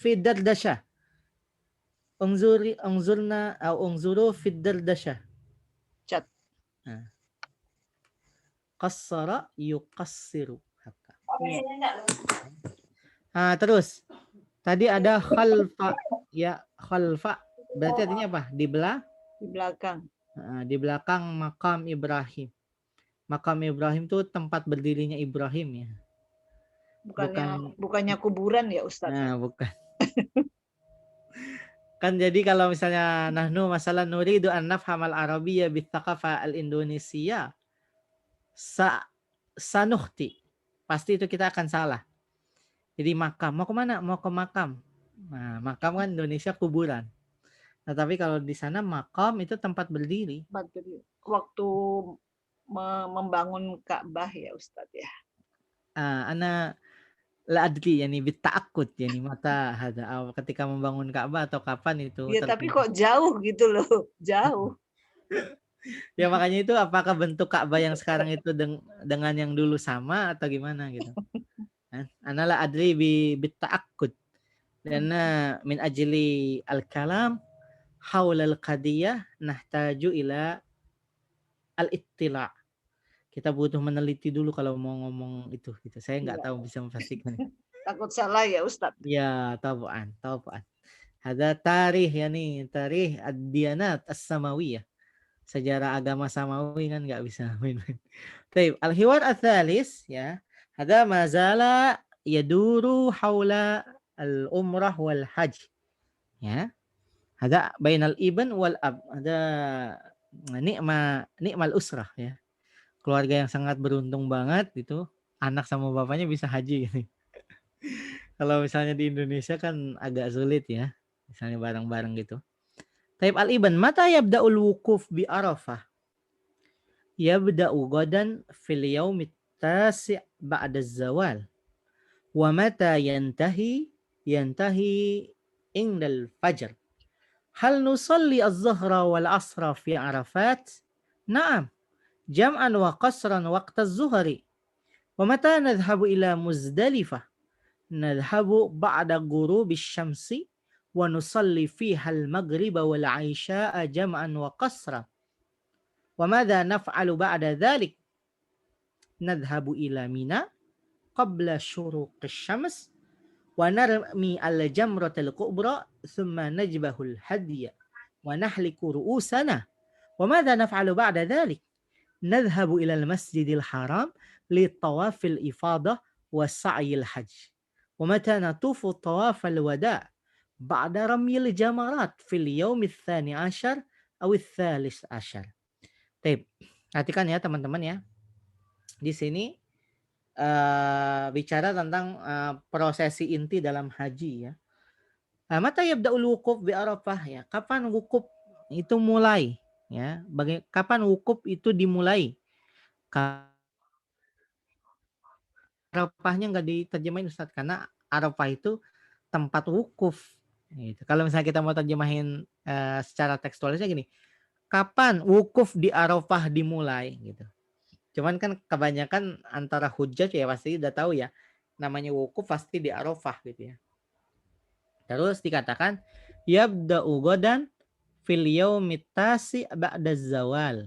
Fi dardashah. Unzurna atau unzuru fi dardashah. Cat. Qassara yuqassiru hakka. Terus tadi ada khalfa, ya khalfa berarti artinya apa? Di belakang. Di belakang makam Ibrahim. Makam Ibrahim itu tempat berdirinya Ibrahim ya. Bukannya kuburan ya Ustaz? Nah, bukan. Kan jadi kalau misalnya nahnu masalah nuridu an nafhamal arabiyya bitsaqafa al-indonesia sanukhti. Pasti itu kita akan salah. Jadi makam, mau ke mana? Mau ke makam. Nah, makam kan Indonesia kuburan. Nah, tapi kalau di sana makam itu tempat berdiri. Waktu membangun Ka'bah ya Ustaz ya. Ana la adri yani bita'akkud yani mata hada ketika membangun Ka'bah atau kapan itu. Ya tapi kok jauh gitu loh, jauh. Ya makanya itu apakah bentuk Ka'bah yang sekarang itu dengan yang dulu sama atau gimana gitu. Ana la adri bita'akkud. Karena min ajli al-kalam haula al-qadiyah nahtaju ila al-ittila'. Kita butuh meneliti dulu kalau mau ngomong itu gitu. Saya nggak tahu bisa memastikan. Takut salah ya Ustaz. Ya, tabu'an. Ada tarikh yani tarikh ad-diyanat as-samawiyah. Sejarah agama samawi kan nggak bisa main-main. Baik, al-hiwar ats-tsalis ya. Ada mazala yaduru haula al-umrah wal hajj. Ya. Ada bainal ibn wal ab. Ada ni'mal usrah ya. Keluarga yang sangat beruntung banget gitu, anak sama bapaknya bisa haji gitu. Kalau misalnya di Indonesia kan agak sulit ya, misalnya bareng-bareng gitu. Taib al-ibn, mata yabda'ul wukuf bi Arafah? Yabda'u gadan fil yaumit tasi' ba'da zawal. Wa mata yantahi indal fajr. Hal nusalli az-zuhra wal asra fi Arafat? Naam. جمعا وقصرا وقت الظهر ومتى نذهب إلى مزدلفة نذهب بعد غروب الشمس ونصلي فيها المغرب والعشاء جمعا وقصرا وماذا نفعل بعد ذلك نذهب إلى منى قبل شروق الشمس ونرمي الجمرة الكبرى ثم نجبه الهدي ونحلق رؤوسنا وماذا نفعل بعد ذلك نذهب إلى المسجد الحرام لطواف الإفاضة وسعي الحج ومتى نطوف طواف الوداع بعد رمي الجمرات في اليوم الثاني عشر أو الثالث عشر. Baik, perhatikan ya teman-teman ya. Di sini bicara tentang prosesi inti dalam haji ya. Mata yabda'ul wukuf bi Arafah ya. Kapan wukuf itu mulai? Ya, kapan wukuf itu dimulai? Arafahnya nggak diterjemahin Ustaz karena Arafah itu tempat wukuf. Gitu. Kalau misalnya kita mau terjemahin secara tekstualisnya gini, kapan wukuf di Arafah dimulai? Gitu. Cuman kan kebanyakan antara hujjah ya pasti udah tahu ya, namanya wukuf pasti di Arafah gitu ya. Terus dikatakan yabda'u godan fil yaumit tasi' ba'da zawal.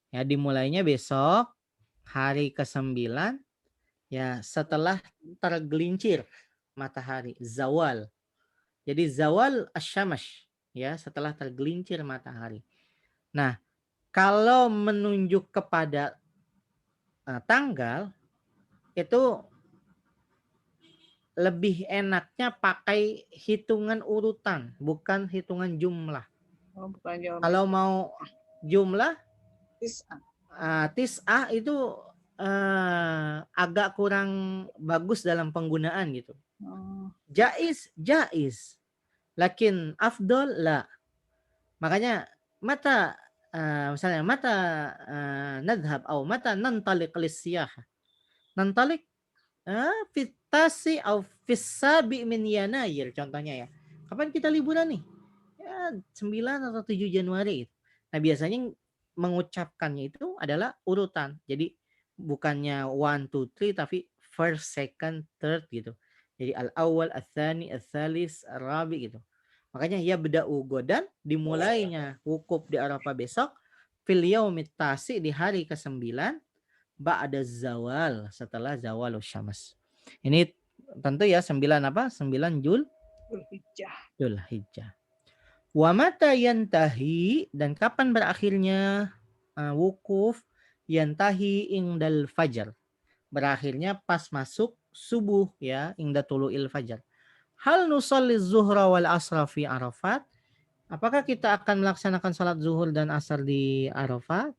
Ya, dimulainya besok hari ke-9 ya setelah tergelincir matahari, zawal. Jadi zawal asy-syamস ya, setelah tergelincir matahari. Nah, kalau menunjuk kepada tanggal itu lebih enaknya pakai hitungan urutan, bukan hitungan jumlah. Kalau mau jumlah tis'ah itu agak kurang bagus dalam penggunaan gitu. Jaiz, lakin afdol la. Makanya misalnya mata nadhab atau mata nantaliq lis-siyahah. Nantaliq fitasi atau fisabi min Yanair contohnya ya. Kapan kita liburan nih? Ya, 9 atau 7 Januari. Nah, biasanya mengucapkannya itu adalah urutan. Jadi bukannya 1, 2, 3 tapi first, second, third gitu. Jadi al-awwal, al-thani, al-thalis, al-rabi gitu. Makanya ya beda'u godan, dimulainya wukuf di Arafah besok fil yaumit tasi, di hari ke-9 ba'da zawal, setelah zawalus syams. Ini tentu ya 9 apa? 9 Dzulhijjah. Wa mata yantahi, dan kapan berakhirnya wukuf? Yantahi indal fajar, berakhirnya pas masuk subuh ya, inda tulu'il fajar. Hal nusalli zuhra wal asra fi Arafat? Apakah kita akan melaksanakan salat zuhur dan asar di Arafat?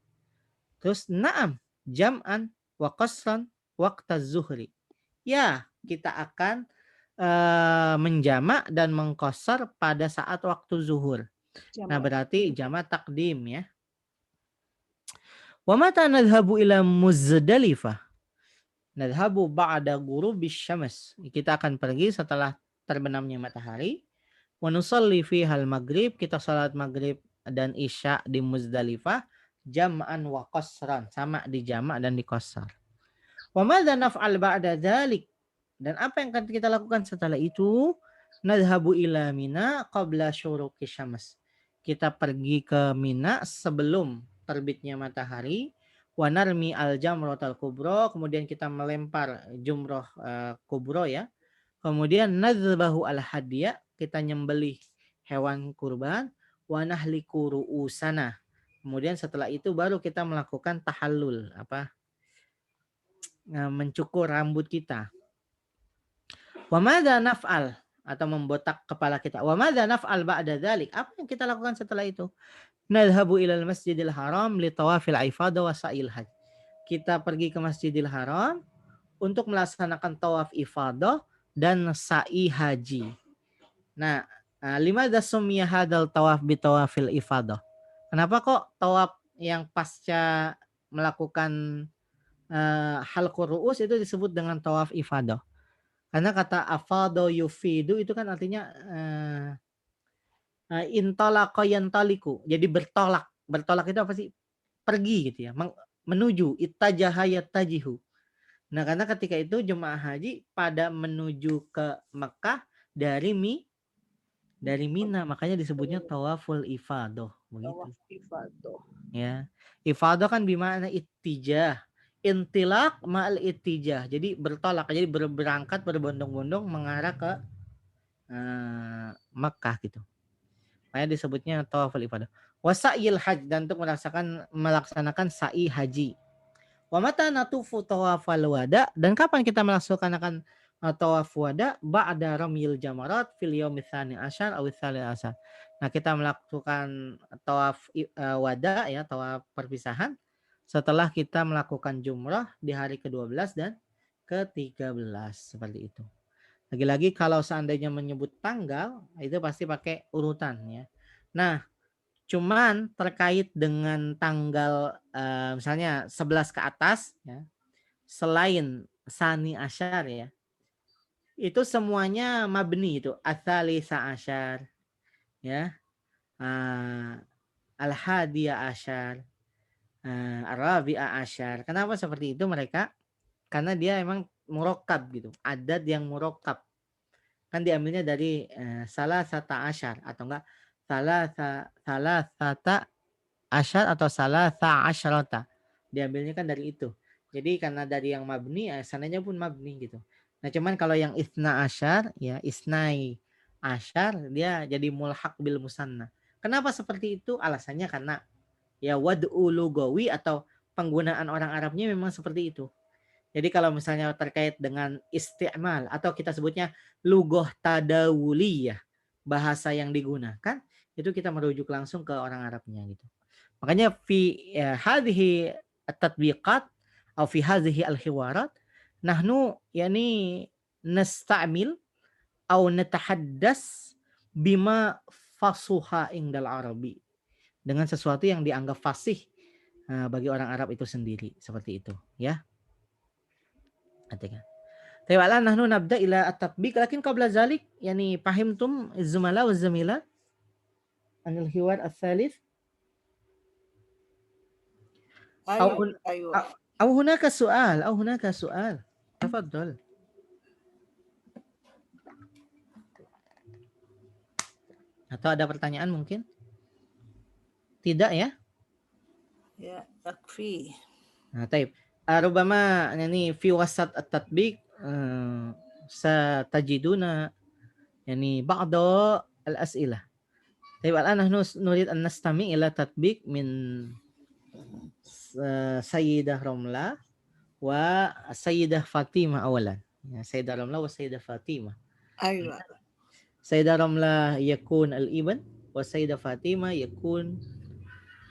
Terus na'am, jam'an wa qasran waqta zuhri. Ya, kita akan menjamak dan mengqasar pada saat waktu zuhur. Nah, berarti jamak takdim ya. Wa mata nadhhabu ila Muzdalifah? Nadhhabu ba'da ghurubisy syams. Kita akan pergi setelah terbenamnya matahari. Wa nusalli fihal maghrib, kita salat maghrib dan isya di Muzdalifah jam'an wa qasran, sama di jamak dan di qasar. Wa madza naf'al ba'da dzalik? Dan apa yang akan kita lakukan setelah itu? Nadhhabu ila Mina qabla syuruqi syams. Kita pergi ke Mina sebelum terbitnya matahari. Wa narmi al-jamratal kubra, kemudian kita melempar jumrah kubra ya. Kemudian nadzbahu al-hadiya, kita nyembelih hewan kurban. Wa nahliku ru'usana. Kemudian setelah itu baru kita melakukan tahallul, mencukur rambut kita. Wa madza naf'al, atau membotak kepala kita. Wa madza naf'al ba'da dzalik? Apa yang kita lakukan setelah itu? Nadhhabu ilal Masjidil Haram li tawafil ifadah wa sa'il hajj. Kita pergi ke Masjidil Haram untuk melaksanakan tawaf ifadah dan sa'i haji. Nah, limadza summiya hadzal tawaf bi tawafil ifadah? Kenapa kok tawaf yang pasca melakukan halqur ru'us itu disebut dengan tawaf ifadah? Karena kata afado yufidu itu kan artinya intalaqa yantaliku. Jadi bertolak. Bertolak itu apa sih? Pergi gitu ya. Menuju. Ittajaha yattajihu. Nah, karena ketika itu jemaah haji pada menuju ke Mekah dari Mina, makanya disebutnya tawaful ifadah. Begitu. Ya. Ifadah kan bimana ittijah. Intilaq ma'al ittijah. Jadi bertolak, jadi berangkat berbondong-bondong mengarah ke Mekah gitu. Makanya disebutnya tawaful ifadah. Wa sa'il hajj, dan untuk melaksanakan sa'i haji. Wa mata natufu tawafal wada, dan kapan kita melaksanakan tawaf wada? Ba'da ramyil jamarat fil yaumits tsani asyar aw tsalits asyar. Nah, kita melakukan tawaf wada ya, tawaf perpisahan setelah kita melakukan jumrah di hari ke-12 dan ke-13, seperti itu. Lagi-lagi kalau seandainya menyebut tanggal, itu pasti pakai urutan ya. Nah, cuman terkait dengan tanggal misalnya 11 ke atas ya, selain Sani Asyar ya, itu semuanya mabni itu. Atsalisa Asyar ya, Al-Hadiya Asyar, Arabi'a Asyar. Kenapa seperti itu mereka? Karena dia emang murokkab gitu. Adat yang murokkab. Kan diambilnya dari salasata asyar atau enggak salasata asyar atau salasa asyarata. Diambilnya kan dari itu. Jadi karena dari yang mabni, sananya pun mabni gitu. Nah, cuman kalau yang isna asyar ya, isnai asyar, dia jadi mulhaq bil musanna. Kenapa seperti itu? Alasannya karena ya wad'u lugawi atau penggunaan orang Arabnya memang seperti itu. Jadi kalau misalnya terkait dengan isti'mal atau kita sebutnya lughah tadawuliyah, bahasa yang digunakan, itu kita merujuk langsung ke orang Arabnya gitu. Makanya fi hadhihi at-tatbiqat atau fi hadhihi al-hiwarat nahnu yani nasta'mil atau natahaddas bima fasuha indal arabi, dengan sesuatu yang dianggap fasih bagi orang Arab itu sendiri, seperti itu ya. Artinya Taiwala nahnu nabda ila at-tatbiq lakin qabla zalik yani fahimtum az-zumala waz-zamilat? عن الحوار الثالث أيوة أيوة. أو هناك سؤال تفضل. Atau ada pertanyaan mungkin? Tidak ya? Ya, takfi. Nah, طيب. ربما يعني في وسط التطبيق ستجدون يعني بعض الأسئلة. طيب الآن نحن نريد أن نستمع إلى تطبيق من سيدة رملة والسيدة فاطمة أولا. سيدة رملة والسيدة فاطمة. أيوة. سيدة رملة يكون الابن والسيدة فاطمة يكون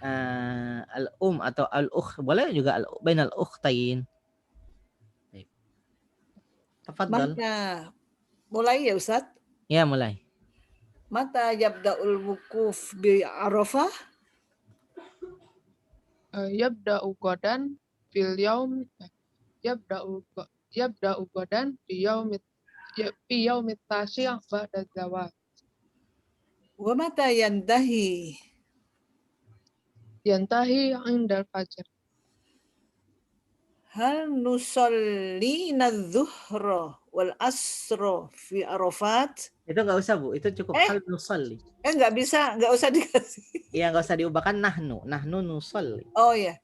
الأم atau al-ukh, boleh juga bain al-ukhtain. Tafadhal. Maka mulai ya Ustaz? Ya, mulai. Mata yabda'ul wukuf bi Arafah? Yabda'u godan fil yaum yabda'u godan fi yaumit tasi' ba'da zawal. Wa mata yantahi? Yantahi 'indal fajr. Hal nusallina adh-dhuhra wal asra fi Arafat? Itu nggak usah, Bu. Itu cukup hal nusalli. Nggak bisa, nggak usah dikasih. Iya, nggak usah diubahkan nahnu nusalli. Oh ya.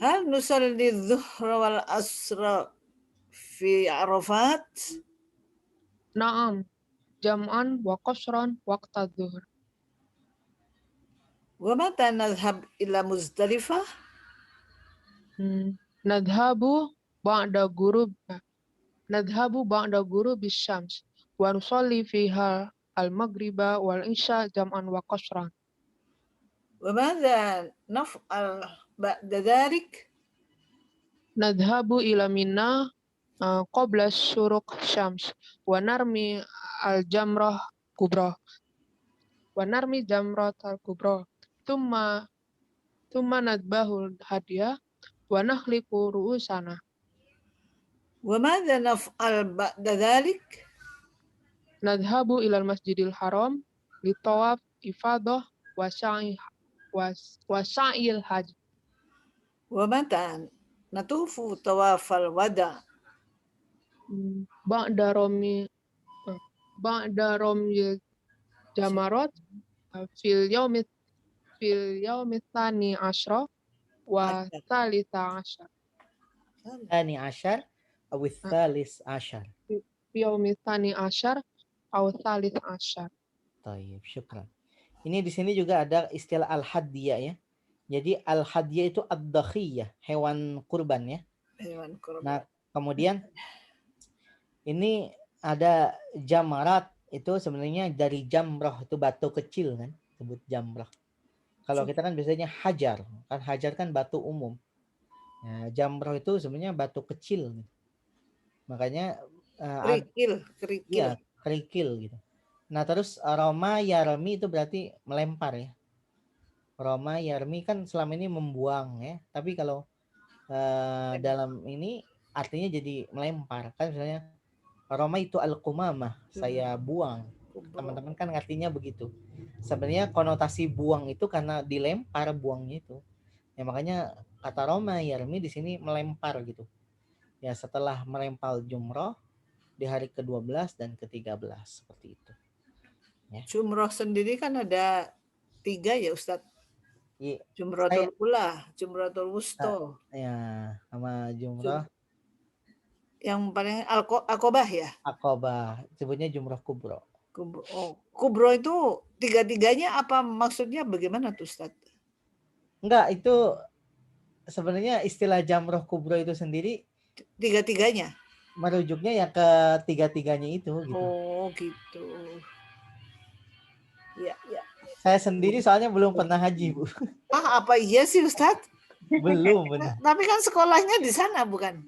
Hal nusalli adh-dhuhra wal asra fi Arafat? Na'am, jam'an wa qasran waqta dhuhr. Wa mata nadhhab ila Muzdalifah? Nadhabu ba'da ghurubi syams wa nusalli fiha al-maghriba wal isya jam'an wa qasran. Wa madza naf'al ba'da dhalik? Nadhabu ila Mina qabla syuruq syams wa narmi al-jamrah kubra. Wa narmi jamratal kubra. Thumma nadbahul hadiah wa nakhliqu ru'usana. Wa madza naf'al ba'da dhalik? Nadhabu ilal masjidil haram li tawaf ifadah wa sa'il haji. Wa mata natufu tawafal wada? Ba'da romi jamarat fil yaumit tsani asyra wa tsalita asyar. Tsani asyar atau tsalis asyar. Yaumit tsani asyar atau tsalis asyar. Tayyib, syukran. Ini di sini juga ada istilah al-hadiyah ya. Jadi al-hadiyah itu ad-dakhiyah, hewan kurban ya. Hewan kurban. Nah, kemudian ini ada jamarat, itu sebenarnya dari jamrah, itu batu kecil kan, sebut jamrah. Kalau kita kan biasanya hajar, kan hajar kan batu umum. Nah, jamrah itu sebenarnya batu kecil. Makanya kerikil. Iya, kerikil gitu. Nah, terus roma yarmi itu berarti melempar ya. Roma yarmi kan selama ini membuang ya, tapi kalau dalam ini artinya jadi melempar. Kan misalnya Roma itu al-qumamah, saya buang. Teman-teman kan artinya begitu. Sebenarnya konotasi buang itu karena dilempar buangnya itu. Ya makanya kata Roma yarmi di sini melempar gitu. Ya setelah melempar jumroh di hari ke-12 dan ke-13 seperti itu. Ya. Jumroh sendiri kan ada 3 ya Ustadz. Iya. Jumratul ula, Jumratul wusta. Ya, sama jumroh. Yang paling Aqobah ya? Aqobah, sebutnya jumroh kubro. Kubro itu 3-3-nya apa maksudnya bagaimana tuh Ustaz? Enggak, itu sebenarnya istilah jamroh kubro itu sendiri 3-3-nya? Merujuknya ya ke 3-3-nya itu gitu. Oh gitu. Ya. Saya sendiri soalnya belum pernah haji, Bu. Apa iya sih Ustaz? Belum benar. Tapi kan sekolahnya di sana bukan?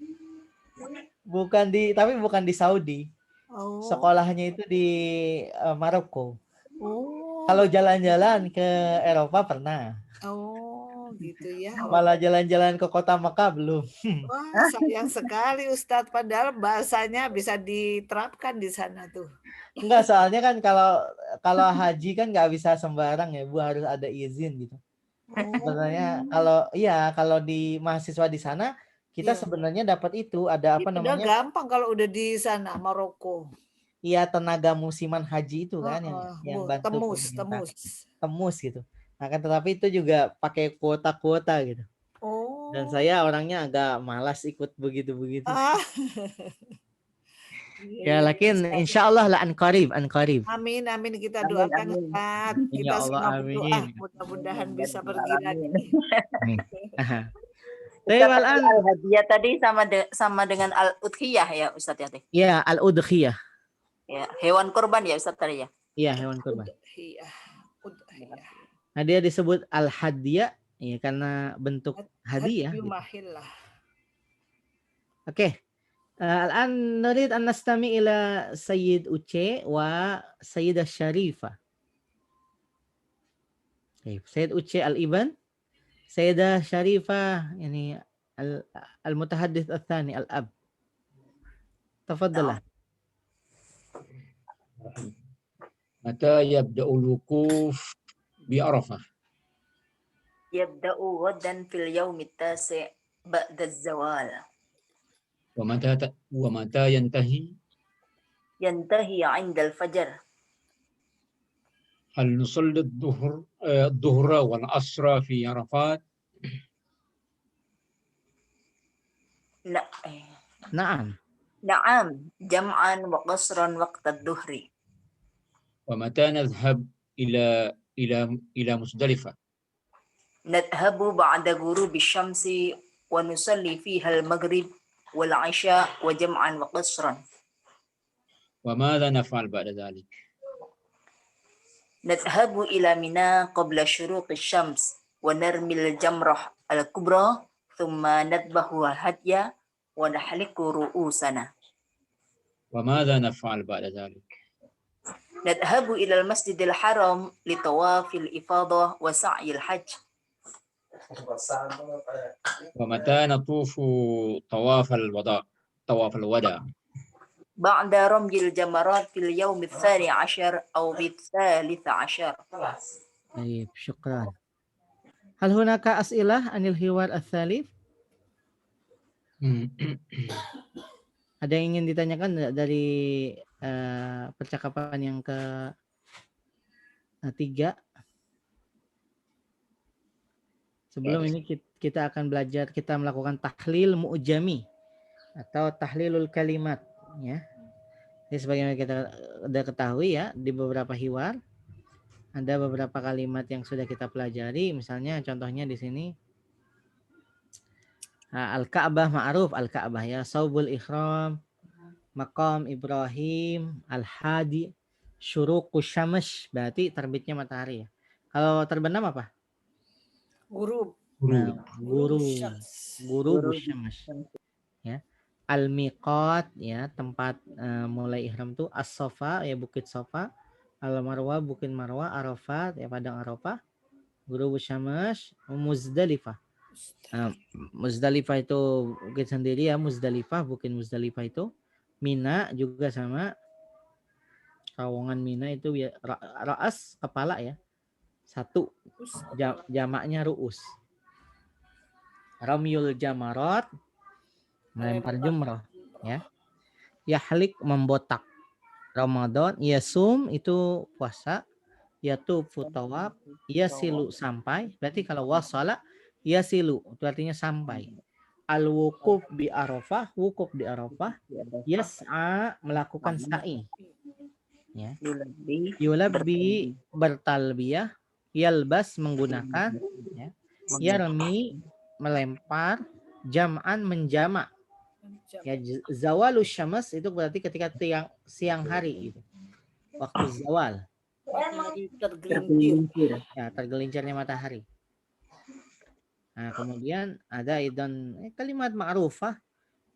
Tapi bukan di Saudi. Oh. Sekolahnya itu di Maroko. Oh. Kalau jalan-jalan ke Eropa pernah. Oh. Oh, gitu ya. Malah jalan-jalan ke kota Mekah belum. Wah, sayang sekali Ustadz. Padahal bahasanya bisa diterapkan di sana tuh. Enggak, soalnya kan kalau haji kan nggak bisa sembarang ya, Bu, harus ada izin gitu. Sebenarnya kalau di mahasiswa di sana kita Iya. sebenarnya dapat itu ada apa Padahal namanya? gampang kalau udah di sana Maroko. Iya, tenaga musiman haji itu kan yang bantu pemerintah. Temus gitu. Nah, kan tetapi itu juga pakai kuota-kuota gitu. Dan Oh. saya orangnya agak malas ikut begitu-begitu. Ah. Ya, lakin insya Allah lah anqarib. Amin, kita Amin, doakan amin. Ustadz. Ya Kita Allah, semua berdoa amin. mudah-mudahan Amin, bisa ya pergi Rabbal lagi. Amin. Ustaz, tadi al-hadiyah tadi sama dengan al-udhiyah ya Ustaz ya? Ya, al-udhiyah. Ya, hewan kurban ya Ustaz tadi ya? Iya, hewan kurban. Udhiyah. Nah, dia disebut al-hadiyah ya karena bentuk hadiah. Gitu. Oke. Al-an nurid an nastami ila Sayyid Uce wa Sayyidah Syarifah. Sayyid Uce al-Ibn, Sayyidah Syarifah yani al-mutahaddits al-thani al-ab. Tafaddalah. Mata yabda'ul wukuf bi Arafah. Yabda'u ghadan fil yaumi at-tasi' ba'da az-zawal. Wa mata yantahi? Yantahi 'inda al-fajr. Hal nusalli ad-dhuhra wal asra fi Arafat? Na'am. Na'am, jam'an wa qasran waqt ad-dhuhri. Wa mata nadhhab ila Muzdalifah? Nadhhabu ba'da ghurubi syamsi wa nusalli fiha al-maghrib wal 'isha wa jam'an wa qasran. Wa madha naf'al ba'da dhalik? Nadhhabu ila Mina qabla syuruq asy-syams wa narmil jamrah al-kubra thumma nadbahu hadya wa nahliku ru'usana. Wa madha naf'al ba'da dhalik? Nadhhabu ila al-masjidil haram li tawafil ifadah wa sa'yil hajj. Wa mata natufu tawaf al-wada? Ba'da ramyil jamarat fil yawm ats-tsani 'ashar aw bits-tsalits 'ashar. Baik, syukran. Hal hunaka as'ilah anil hiwar ats-tsalits? Ada yang ingin ditanyakan dari percakapan yang ketiga? Sebelum ini kita akan belajar, kita melakukan tahlil mu'jami atau tahlilul kalimat. Ya, jadi sebagaimana kita sudah ketahui ya, di beberapa hiwar ada beberapa kalimat yang sudah kita pelajari. Misalnya contohnya di sini al-Ka'bah ma'ruf, al-Ka'bah ya, saubul ikhram, maqam Ibrahim, al-hadi, syuruqus syams, berarti terbitnya matahari ya. Kalau terbenam apa? Gurub syams. Ya. Al-miqat ya, tempat mulai ihram tuh as-Safa ya, bukit Safa, al-Marwa bukit Marwa, Arafat ya, padang Arafah, Ghurubus Syams, Muzdalifah. Muzdalifah itu bukit sendiri ya, Muzdalifah bukit Muzdalifah itu. Mina juga sama, terowongan Mina itu ya, ra'as kepala ya, satu, jamaknya ru'us. Ramyul jamarat, melempar jumrah ya. Yahlik membotak. Ramadan, yasum itu puasa, yatufu tawaf, yasilu sampai. Berarti kalau wasala yasilu itu artinya sampai. Al-wukuf bi Arafah, wukuf di Arafah, yas'a melakukan sa'i. Ya. Yulabbi bertalbiyah, yalbas menggunakan ya. Yarmi melempar, jam'an menjamak. Ya, zawalus syams itu berarti ketika siang hari itu. Waktu zawal. Tergelincir. Ya, tergelincirnya matahari. Nah, kemudian ada idan kalimat ma'rufah,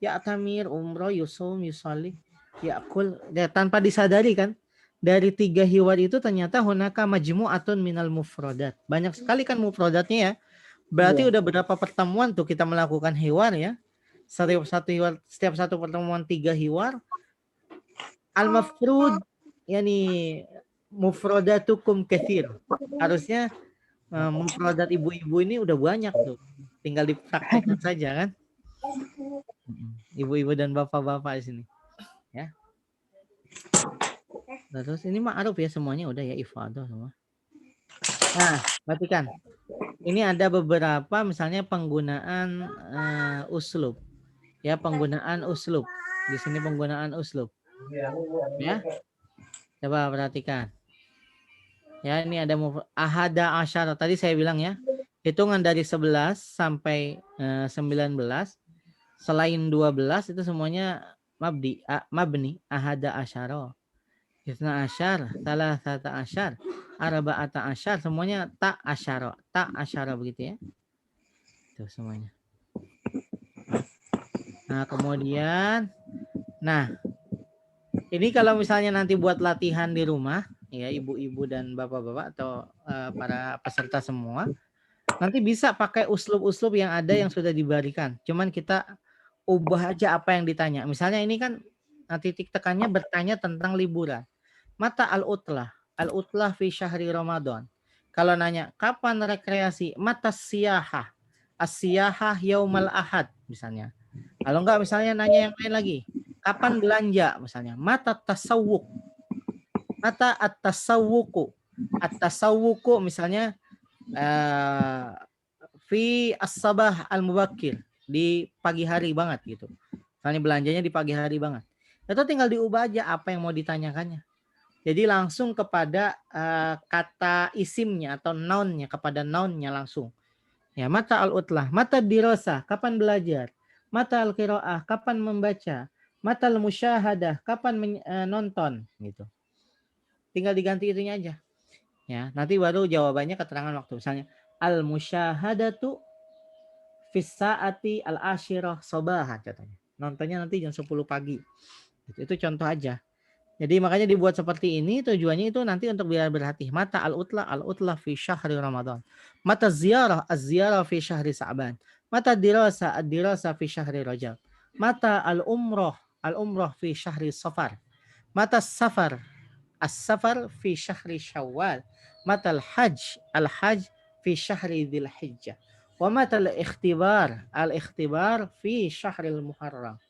ya tamir umroh yusum yusalli yakul, ya, tanpa disadari kan dari 3 hiwar itu ternyata hunaka majmu'atun minal mufradat. Banyak sekali kan mufradatnya ya. Berarti Iya. udah berapa pertemuan tuh kita melakukan hiwar ya? Setiap satu pertemuan 3 hiwar. Al-mafrud yani mufradatukum katsir. Harusnya mufradat ibu-ibu ini udah banyak tuh. Tinggal dipraktekkan saja kan? Ibu-ibu dan bapak-bapak di sini. Ya. Terus ini ma'ruf ya semuanya udah ya ifadah semua. Nah, perhatikan. Ini ada beberapa misalnya penggunaan uslub. Ya, penggunaan uslub. Di sini penggunaan uslub. Ya. Coba perhatikan. Ya, ini ada ahada asyara. Tadi saya bilang ya, hitungan dari 11 sampai 19. Selain 12 itu semuanya mabni ahada asyara. Isna asyar, salah satu asyar, arba'ata asyar, semuanya tak asyara begitu ya. Itu semuanya. Nah, kemudian ini kalau misalnya nanti buat latihan di rumah ya, ibu-ibu dan bapak-bapak atau para peserta semua, nanti bisa pakai uslub-uslub yang ada yang sudah diberikan. Cuman kita ubah aja apa yang ditanya. Misalnya ini kan titik tekannya bertanya tentang liburan. Mata al-utlah fi syahri Ramadan. Kalau nanya kapan rekreasi, mata siyahah. As-siyahah yaumal ahad misalnya. Kalau enggak misalnya nanya yang lain lagi. Kapan belanja misalnya? Mata tasawwuk. Mata at-tasawwuku. At-tasawwuku misalnya fi as-sabah al-mubakkir, di pagi hari banget gitu. Misalnya belanjanya di pagi hari banget. Itu tinggal diubah aja apa yang mau ditanyakannya. Jadi langsung kepada kata isimnya atau nounnya, kepada nounnya langsung. Ya, mata al-utlah, mata dirasa, kapan belajar? Mata al-qiraah, kapan membaca? Mata al-musyahadah, kapan nonton gitu. Tinggal diganti itunya aja. Ya, nanti baru jawabannya keterangan waktu. Misalnya al-musyahadatu fis saati al-asyirah sabahan contohnya. Nontonnya nanti jam 10 pagi. Itu contoh aja. Jadi makanya dibuat seperti ini, tujuannya itu nanti untuk biar berhati. Mata al-utlah fi syahri Ramadan. Mata ziyarah az-ziyarah fi syahri Sa'ban. Mata dirasa ad-dirasa fi syahri Rajab. Mata al-umrah fi syahri Safar. Mata safar as-safar fi syahri Syawal. Mata al-hajj fi syahri Dzulhijjah. Wa mata al-ikhtibar fi syahri Muharram.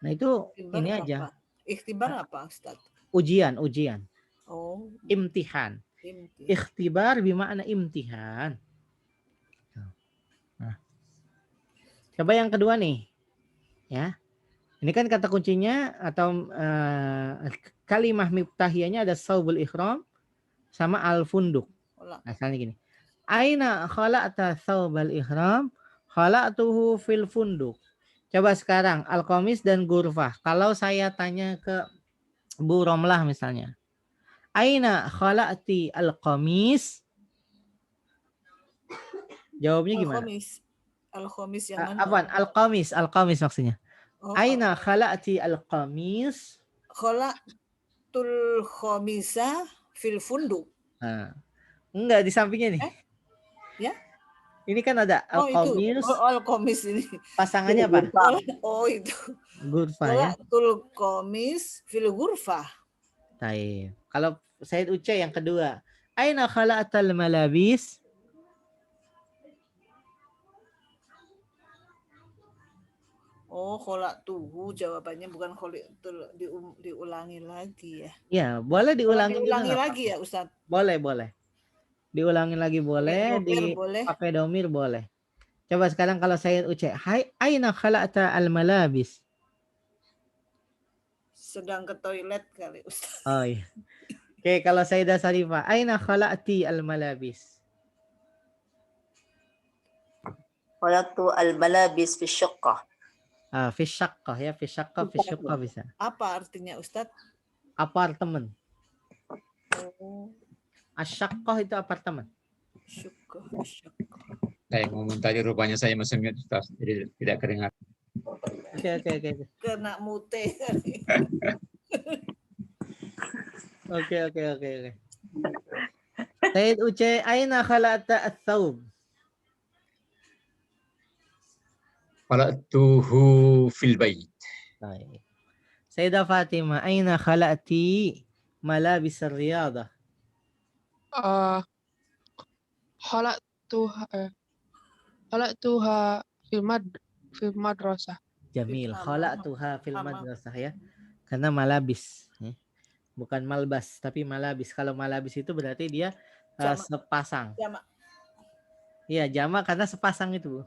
Nah itu Ikhtibar ini apa? aja. Ikhtibar apa, Ustaz? Ujian. Oh, Imtihan. Ikhtibar bermakna imtihan. Nah, coba yang kedua nih. Ya. Ini kan kata kuncinya atau kalimah miftahiyahnya ada saubul ihram sama al-funduk. Asalnya gini. Aina khala'ta saubal ihram? Khala'tuhu fil funduk. Coba sekarang al-qamis dan gurfah. Kalau saya tanya ke Bu Romlah misalnya. Aina khala'ti al-qamis? Jawabnya gimana? Al-Khamis yang mana? Apaan? Al-qamis maksudnya. Aina khala'ti al-qamis? Khala'tul khamisa fil funduk. Nah, enggak, di sampingnya nih. Ya? Ini kan ada al-qamis. Al-Khamis ini. Pasangannya apa? Itu. Gurfa ya. Khala'tul khamis fil ghurfah. Baik. Kalau Said Uca yang kedua. Aina khala'tal malabis? Khala'tuhu jawabannya bukan khala'tul, diulangi lagi ya. Ya, boleh diulangi lagi ya, Ustaz. Boleh. Diulangi lagi boleh, pakai domir boleh. Coba sekarang kalau Said Uca, aina khala'ta al-malabis? Sedang ke toilet kali, Ustaz. Oh iya. Oke, kalau Sayyidah Sarifah, aina khala'ti al-malabis? Khalaqtu al-malabis fi syaqqah. Fi syaqqah ya, fi syaqqah bisa. Apa artinya, Ustaz? Apartemen. Asyaqqah itu apartemen. Syaqqah. Saya ngomong tadi rupanya saya masih mute, Ustaz, jadi tidak kedengar. Oke. Kena mute. Oke. Sayyid Uce, aina khala'ta ats-thawb? Khalaqtuhu fil bait. طيب سيدة فاطمة أين خلأتي ملابس الرياضة؟ آه خلقتها خلقتها في المدرسة. Jamil. Sama. Khala'tuha fil Sama. madrasah ya. Karena malabis. Ya. Bukan malbas, tapi malabis. Kalau malabis itu berarti dia Jamak. sepasang. Jamak. Iya, jamak karena sepasang itu.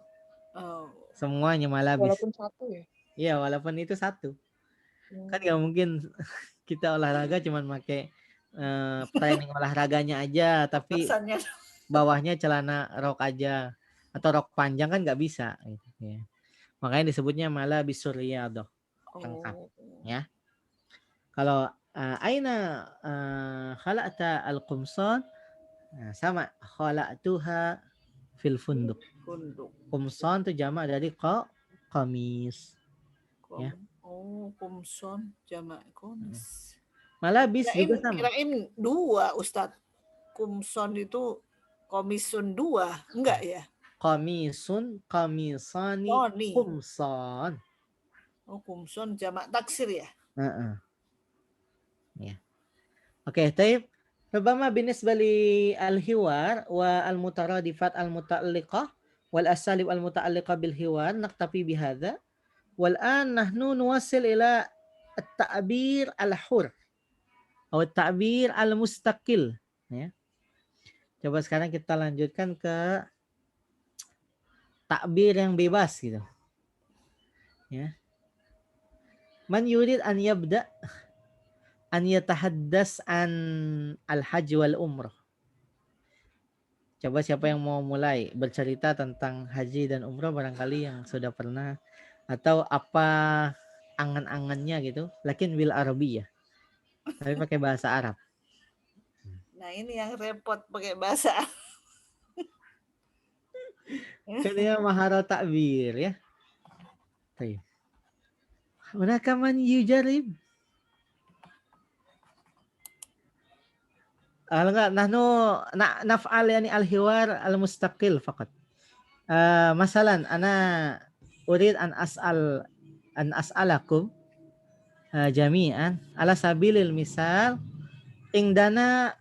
Oh. Semuanya malabis. Walaupun satu ya. Iya, walaupun itu satu. Kan nggak mungkin kita olahraga cuman pakai training olahraganya aja, tapi Pesannya. bawahnya celana rok aja atau rok panjang kan nggak bisa. Gitu, ya. Makanya disebutnya malabis riyadhah. Lengkap. Ya. Kalau aina khala'ta al-qumsan, sama khala'tuha fil funduk. Qumsan itu jamak dari qamis. Ya. Oh, kumson jamak komis. Malabis juga sama. Kirain dua, Ustadz. Kumson itu komisun dua, enggak ya? Qamisun, qamisani, kumson. Oh, kumson jamak taksir ya? Ya. Oke, طيب. ربما بالنسبة للحوار والمترادفات المتعلقة والأساليب المتعلقة بالحوار نكتفي بهذا. والآن نحن نوصل إلى التعبير الحر atau التعبير المستقل. Ya. Coba sekarang kita lanjutkan ke takbir yang bebas gitu. Ya. Man yurid an yabda an yatahaddas an al-hajj wal umrah. Coba siapa yang mau mulai bercerita tentang haji dan umrah, barangkali yang sudah pernah atau apa angan-angannya gitu. Lakin bil Arabiyah. Tapi pakai bahasa Arab. Nah, ini yang repot pakai bahasa. Kan dia maharat takbir ya. Baik. Hunaka man yujarib. نحن نفعل يعني الحوار المستقل فقط. مثلا أنا أريد أن أسألكم جميعا على سبيل المثال عندنا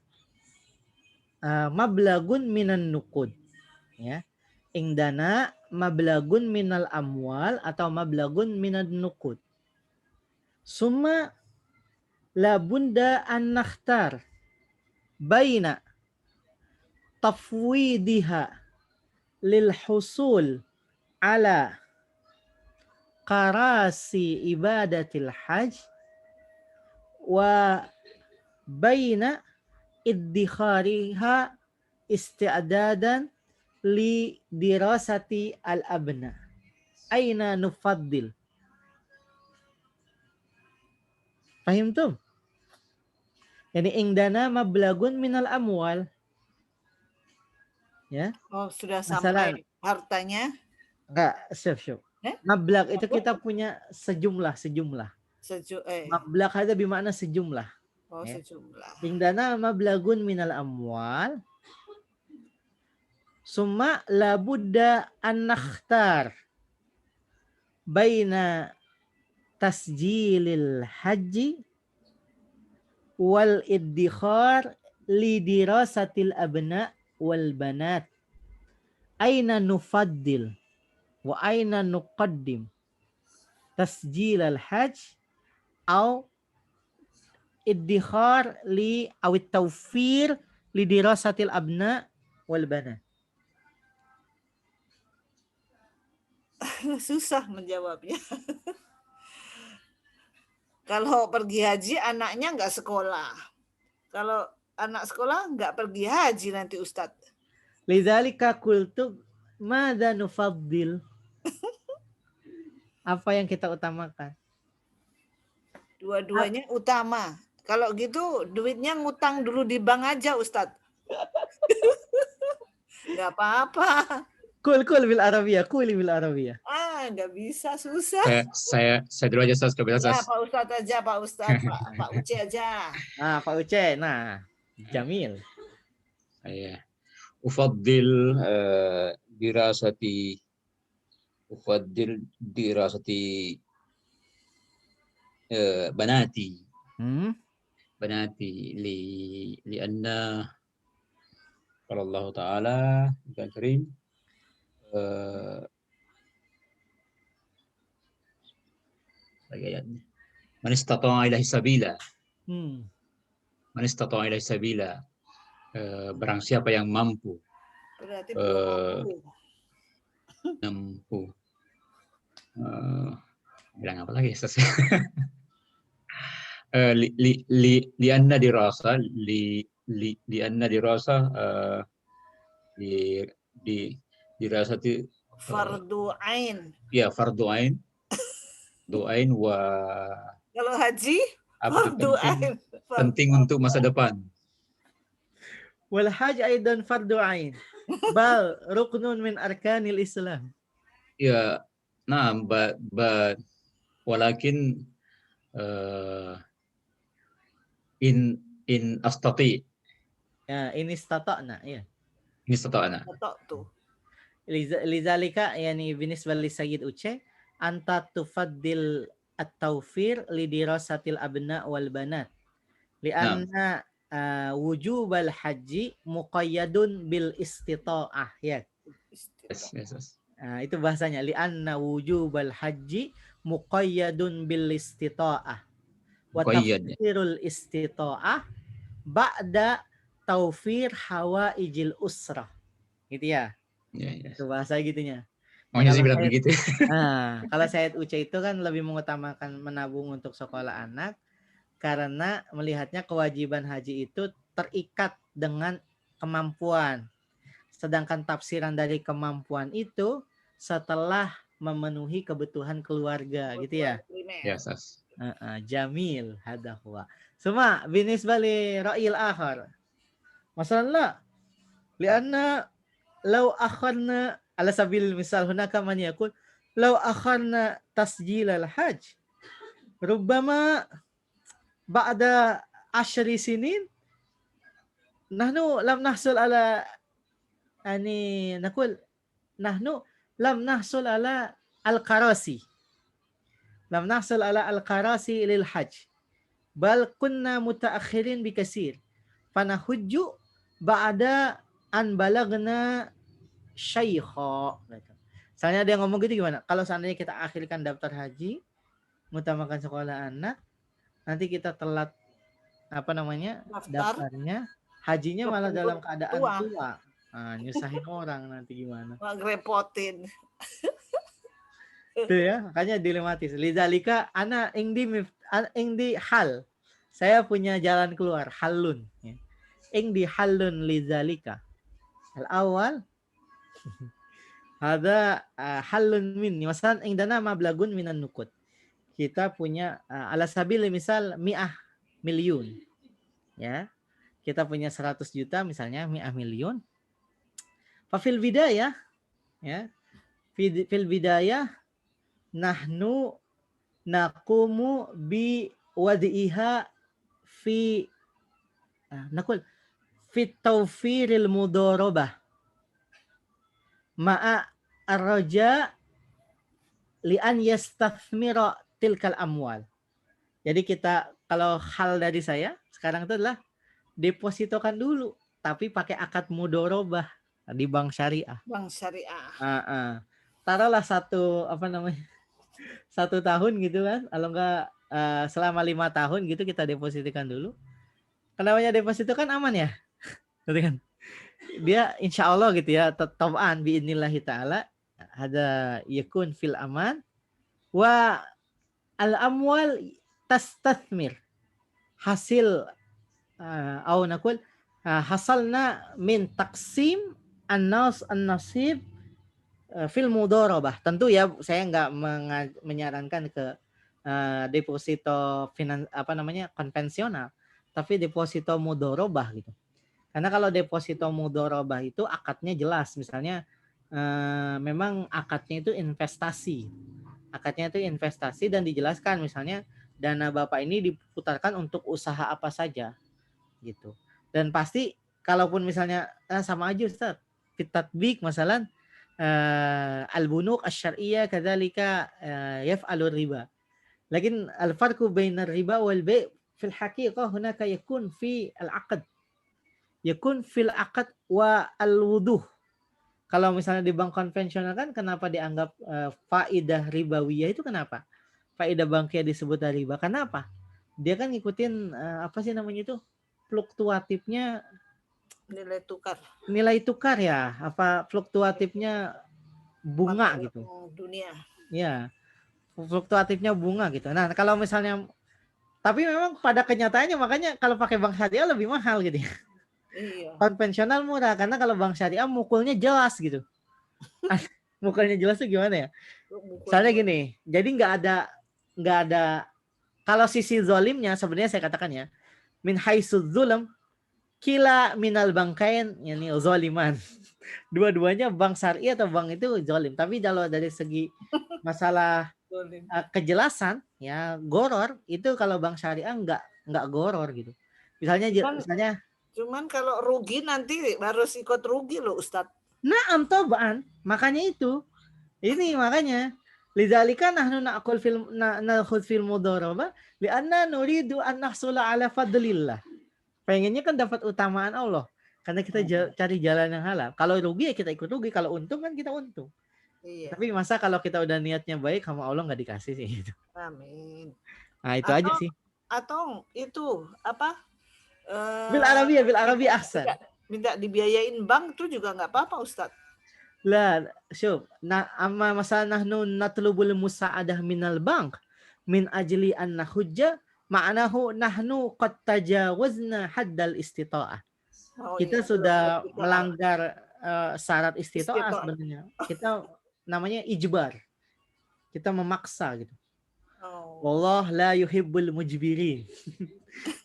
مبلغ من النقود ya. Indana mablagun minal amwal atau mablagun minan nuqud. Summa la bunda an nakhtar baina tafwidiha lil husul ala qarasi ibadatil hajj wa baina iddikhariha isti'dadan li dirasati al-abna. Aina nufaddil? Fahimtum? Yani indana mablagun minal amwal. Ya. Oh, sudah sampai hartanya? Enggak, syuf. Mablag itu kita punya sejumlah. Mablag ada bermakna sejumlah. Oh, sejumlah. Indana mablagun minal amwal. Summa la budda an nakhtar baina tasjilil haji wal iddikhar li dirasatil abna wal banat. Aina nufaddil wa aina nuqaddim tasjilal hajj au iddikhar li awit tawfir li dirasatil abna wal banat. Susah menjawabnya. Kalau pergi haji anaknya nggak sekolah. Kalau anak sekolah nggak pergi haji nanti Ustadz. Lidzalika qultu madza nufaddil? Apa yang kita utamakan? Dua-duanya utama. Kalau gitu duitnya ngutang dulu di bank aja Ustadz. Nggak apa-apa. Kul bil Arabiyah, kuli bil Arabiyah. Nggak bisa, susah. Saya dulu aja Ustaz, Ya, Pak Ustadz aja, Pak Ustadz, Pak Uce aja. Pak Uce, nah, Jamil. Saya ufaddil dirasati ufaddil dirasati banati banati lianna qala Allah Ta'ala Karim ayatnya man istata'a ilaihi sabila man istata'a ilaihi sabila barang siapa yang mampu Berarti belum mampu bilang apa lagi Ustaz? Lianna dirasa lianna dirasa dirasati fardu ain. ya fardu ain wa Kalau haji apa fardu penting ain. penting untuk masa depan. Wal haj aidan fardu ain. Bal ruknun min arkanil Islam. Ya, nah, but walakin in astati. Ya, ini istata'na, ya. Ini istata'na. tuh. Lizalika yani binisbal li Sayyid Uce anta tufaddil at-tawfir li dirasatil abna wal banat. Lianna wujubal haji muqayyadun bil istita'ah, ya. Yes. Itu bahasanya lianna wujubal haji muqayyadun bil istita'ah. Wa tafsirul istita'ah ba'da taufir hawaijil usrah. Gitu ya. Yes. Itu bahasa gitunya. Maunya sih bilang begitu. Kalau Sayyid Uce itu kan lebih mengutamakan menabung untuk sekolah anak karena melihatnya kewajiban haji itu terikat dengan kemampuan. Sedangkan tafsiran dari kemampuan itu setelah memenuhi kebutuhan keluarga, gitu ya. Yes. Jamil hada huwa. Suma binisbah li ra'yil akhar. Masalah lianna law akharna ala sabil misal hunaka man yaqul law akharna tasjil al hajj rubbama ba'da 10 sinin nahnu lam nahsul ala naqul nahnu lam nahsul ala al-qarasi lil hajj bal kunna mutaakhirin bikasir fanahujju ba'da an balagna syaikha. Misalnya dia ngomong gitu gimana? Kalau seandainya kita akhirkan daftar haji, mengutamakan sekolah anak, nanti kita telat daftarnya, hajinya malah dalam keadaan tua. Nyusahin orang nanti gimana? Ngerepotin. Itu ya, makanya dilematis. Lidzalika ana ingdi hal. Saya punya jalan keluar, halun. Ingdi halun lidzalika. Al-awwal ada halun min. Masalan indana mablagun minan nukut. Kita punya ala sabil misal 100 miliun. Ya. Kita punya 100 juta misalnya 100 miliun. Fil bidayah ya. Fil bidayah nahnu naqumu bi wadi'iha fi naqul fi tawfiril mudharabah ma'a ar-raja li an yastathmira tilkal amwal. Jadi kita kalau hal dari saya sekarang itu adalah depositokan dulu tapi pakai akad mudharabah di bank syariah. Bank syariah. Taruhlah 1 tahun gitu kan, kalau enggak selama 5 tahun gitu kita depositokan dulu. Kenapa deposito kan aman ya? Gitu kan? Dia insya Allah gitu ya, tab'an bi'idnillahi ta'ala ada yakun fil aman wa al-amwal tastathmir hasil au naqul hasalna min taqsim an-nasib fil mudharabah. Tentu ya saya enggak menyarankan ke deposito konvensional, tapi deposito mudharabah gitu. Karena kalau deposito mudharabah itu akadnya jelas, misalnya memang akadnya itu investasi. Akadnya itu investasi dan dijelaskan misalnya dana Bapak ini diputarkan untuk usaha apa saja gitu. Dan pasti kalaupun misalnya sama aja Ustaz, fitatbik masalah البنوك الشرعية كذلك يفعل الربا. لكن الفرق بين الربا والبيع في الحقيقة هناك يكون في العقد والوضوح. Kalau misalnya di bank konvensional kan kenapa dianggap faidah ribawiyah itu kenapa? Faidah banknya disebut riba. Kenapa? Dia kan ngikutin apa sih namanya itu? Fluktuatifnya nilai tukar ya, apa fluktuatifnya bunga gitu. Dunia. Ya. Fluktuatifnya bunga gitu. Nah, kalau misalnya tapi memang pada kenyataannya makanya kalau pakai bank syariah lebih mahal gitu ya. Iya. Konvensional murah karena kalau bank syariah mukulnya jelas gitu. Mukulnya jelas tuh gimana ya? Soalnya gini, jadi nggak ada kalau sisi zolimnya sebenarnya saya katakan ya, min haitsudz zulm kila minal bangkain yani zoliman. Dua-duanya bank syariah atau bank itu zolim. Tapi kalau dari segi masalah kejelasan ya goror itu kalau bank syariah nggak goror gitu. Misalnya Cuman kalau rugi nanti harus ikut rugi loh Ustadz. Naam tobaan, makanya itu. Ini makanya lidzalika nahnu na'khudh fil mudharabah li'anna nuridu an nahsula ala fadlillah. Pengennya kan dapat utamaan Allah. Karena kita cari jalan yang halal. Kalau rugi ya kita ikut rugi, kalau untung kan kita untung. Iya. Tapi masa kalau kita udah niatnya baik sama Allah nggak dikasih sih gitu. Amin. Nah, itu aja sih. Atau itu apa? Bil Arabi ahsan. Minta dibiayain bank tuh juga nggak apa-apa Ustadz. Lah, syuf. Amma masalah nahnu natlubul musa'adah minal bank min ajli an nahujja ma'nahu nahnu qad tajawazna haddal istita'ah. Kita sudah melanggar syarat istita'ah sebenarnya. Kita namanya ijbar. Kita memaksa gitu. Allah la yuhibbul mujbirin.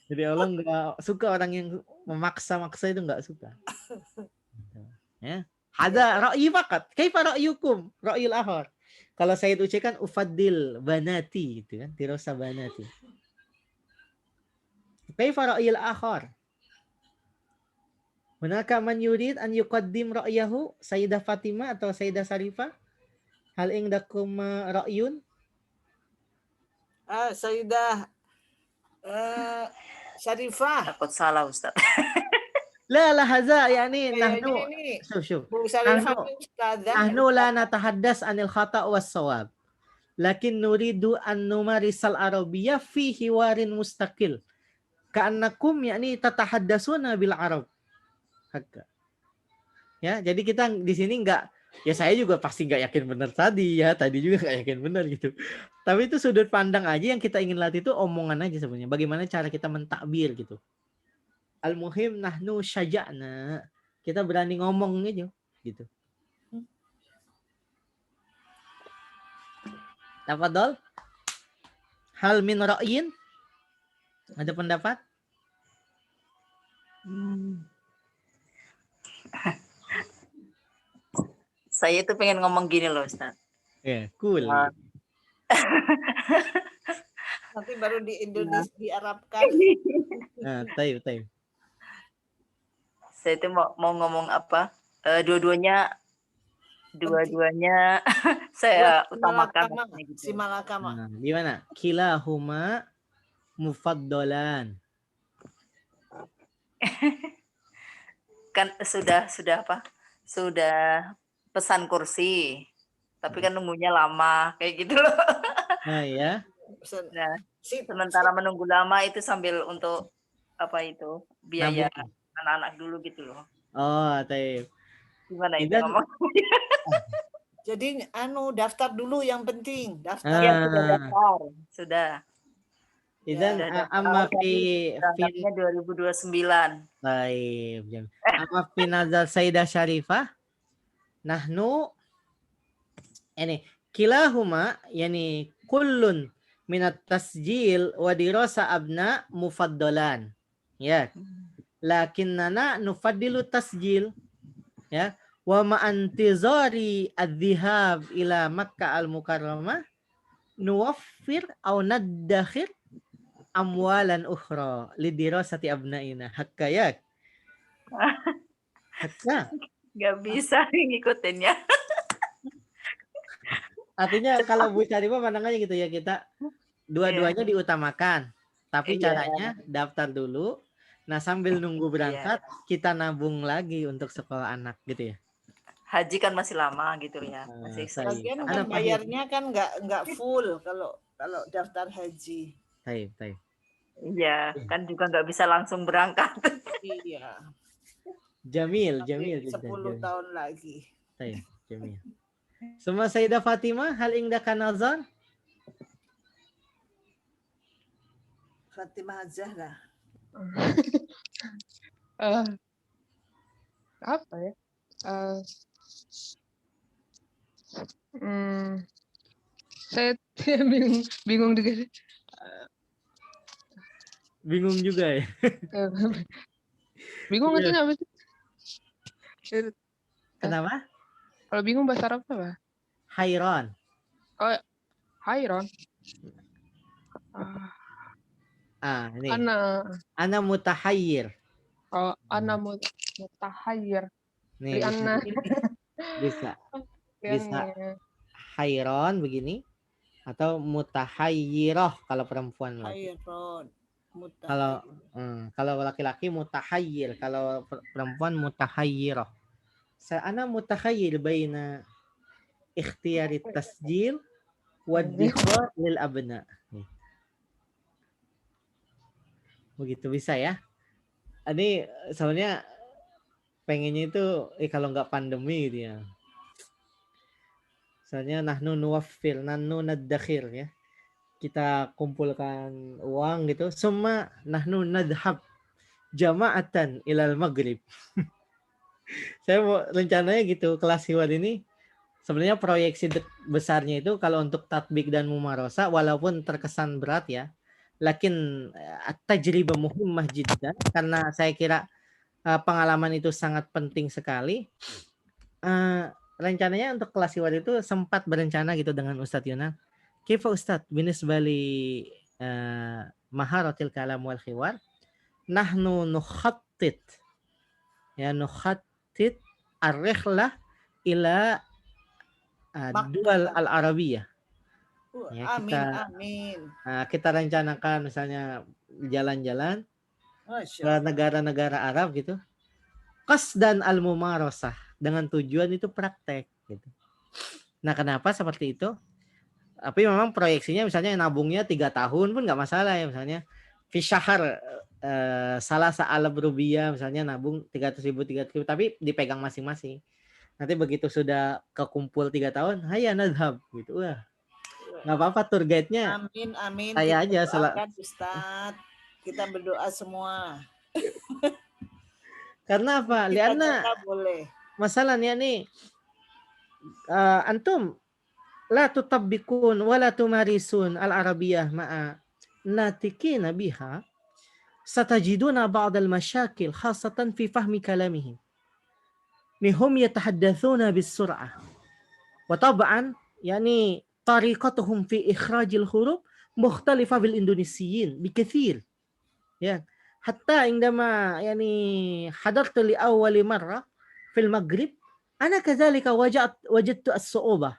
Jadi Allah nggak suka orang yang memaksa-maksa, itu nggak suka. Ya. Ada ra'yi fakat. Kaifa ra'yukum? Ra'yul akhar. Kalau saya ucapkan ufaddil banati gitu kan, tirosa banati. Kaifa ra'yul akhar? Hunaka man yurid an yuqaddim ra'yahu Sayyidah Fatimah atau Sayyidah Sarifah? Hal indakum ra'yun? Sayyidah Syarifah. Takut salah Ustaz. La haza yani nahnu syuf. Nahnu la natahaddas anil khata' was shawab. Lakin nuridu an numarisal arabiyyah fi hiwarin mustaqil. Ka'annakum yakni tatahaddasuna bil arab. Ya, jadi kita di sini enggak, ya saya juga pasti enggak yakin benar tadi juga enggak yakin benar gitu. Tapi itu sudut pandang aja yang kita ingin latih itu omongan aja sebenarnya. Bagaimana cara kita mentakbir gitu. Al-muhim nahnu syaja'na. Kita berani ngomong aja gitu. Tafadhol. Hal min ra'yin? Ada pendapat? Saya tuh pengen ngomong gini loh Ustaz. Ya, cool. Nanti baru di Indonesia diarabkan. Nah, taib. Saya tuh mau ngomong apa? Dua-duanya saya utamakan. Si malakama. Nah, gimana? Kilahuma mufaddolan. Kan sudah apa? Sudah pesan kursi. Tapi kan nunggunya lama kayak gitu loh. Nah, ya. Nah, sementara menunggu lama itu sambil untuk apa itu? Biaya anak-anak dulu gitu loh. Oh, taib. Gimana itu ngomong? Jadi daftar dulu yang penting. Daftar. Ya, sudah daftar. Sudah. Idan amma fi 2029. Baik. Amma fi nazar Sayyidah Syarifah nahnu ini kilahuma yani kullun minat tasjil wa dirasa abna mufaddalan. Ya. Lakinnana nufaddilu tasjil. Ya. Wa ma'antizari adh-dhihab ila Makkah al-Mukarramah nuwaffir aw naddakhir amwalan ukhra lidirasati abnaina. Hakkayak. Hakka. Gak bisa ngikutinnya. Artinya kalau Bu Syarifah pandangannya gitu ya, kita dua-duanya diutamakan. Tapi caranya daftar dulu. Nah, sambil nunggu berangkat, kita nabung lagi untuk sekolah anak gitu ya. Haji kan masih lama gitu ya. Masih Lagian kan bayarnya kan nggak full kalau daftar haji. Taib. Iya, kan juga nggak bisa langsung berangkat. Iya. Jamil. 10 tahun lagi. Taib, jamil. Semua Sayyidah Fatimah, hal indaka nazar? Fatimah Zahra. Apa ya? Saya bingung juga sih. Bingung juga ya. Bingung artinya apa sih? Kenapa? Kalau bingung bahasa Arab apa? Hayron. Oh, hayron. Ini. Ana mutahayyir. Oh, ana mutahayyir. Nih, bisa. Hayron begini atau mutahayyirah kalau perempuan. Hayron. Kalau laki-laki mutahayyir, kalau perempuan mutahayyirah. Ana mutahayyir baina ikhtiyari tasjil wa dikhar lil abna. Begitu bisa ya. Ini sebenarnya pengennya itu kalau nggak pandemi gitu ya. Soalnya nahnu nuwaffir, nahnu naddakhir ya. Kita kumpulkan uang gitu. Summa nahnu nadhab jama'atan ilal maghrib. Saya mau rencananya gitu, kelas hiwar ini sebenarnya proyeksi besarnya itu kalau untuk tatbik dan mumarosa walaupun terkesan berat ya. Lakin at-tajribah muhimmah jiddan karena saya kira pengalaman itu sangat penting sekali. Rencananya untuk kelas hiwar itu sempat berencana gitu dengan Ustadz Yunan. Kifa Ustadz binisba li maharatil kalam wal hiwar nahnu nukhattit ar-rihlah ila dual al-arabiyah. Ya, kita rencanakan misalnya jalan-jalan ke negara-negara Arab gitu. Qasdan al-mumarasah dengan tujuan itu praktek gitu. Nah, kenapa seperti itu? Tapi memang proyeksinya misalnya nabungnya 3 tahun pun nggak masalah ya, misalnya fi syahr salah sa'alab rubiyah misalnya nabung 300.000 tapi dipegang masing-masing. Nanti begitu sudah kekumpul 3 tahun, hayya nadhab gitu. Wah. Nggak apa-apa tour guide-nya. Amin. Saya aja Ustaz. Kita berdoa semua. Karena apa? Lianna masalahnya nih antum la tutabbikun wa la tumarisun al-arabiyyah ma'a natikina biha satajiduna ba'd al-mashakil khassatan fi fahmi kalamihim. Nihum yatahaddathuna bis-sur'ah. Wa tab'an yani طريقتهم في إخراج الحروف مختلفة بالإندونيسيين بكثير. يعني حتى عندما يعني حضرت لأول مرة في المغرب أنا كذلك وجدت الصعوبة،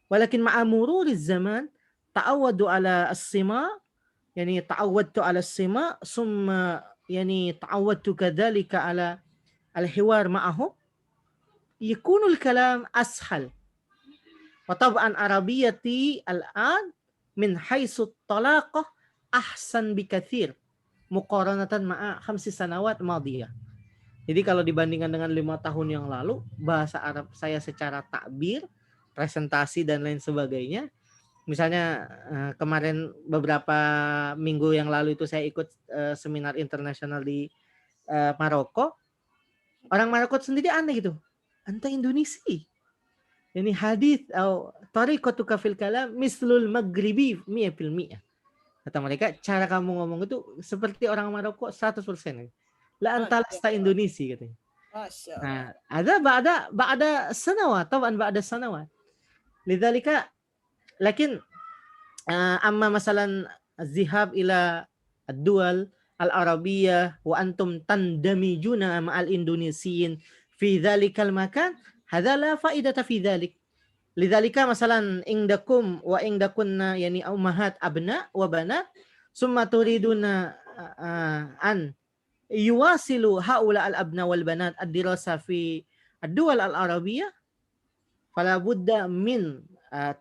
ولكن مع مرور الزمان تعودت على السماع ثم يعني تعودت كذلك على الحوار معهم يكون الكلام أسهل. وطبعا عربيتي الآن من حيث الطلاقة أحسن بكثير مقارنة مع 5 سنوات ماضية. Jadi kalau dibandingkan dengan 5 tahun yang lalu, bahasa Arab saya secara takbir, presentasi dan lain sebagainya. Misalnya kemarin beberapa minggu yang lalu itu saya ikut seminar internasional di Maroko. Orang Maroko sendiri aneh gitu. Anta Indonesi. Ini hadis atau tariqatuka fil kalam mislul maghribi 100%. Kata mereka, cara kamu ngomong itu seperti orang Maroko 100%. La anta lasta Indonesi katanya. Nah, ada ba'da sanawat, taban ba'da sanawat. Lidzalika lakin amma masalan zihab ila ad-dual al-arabiyyah wa antum tandamijuna ma'al indonesiyin fi dzalikal makan hadza la faidata fi dzalik. Lidzalika masalan ingdakum wa ingdakunna yani ummahat abna wa banat summa turiduna an yuwasilu haula al-abna wal banat ad-dirasa fi ad-duwal al-arabiyyah fala budda min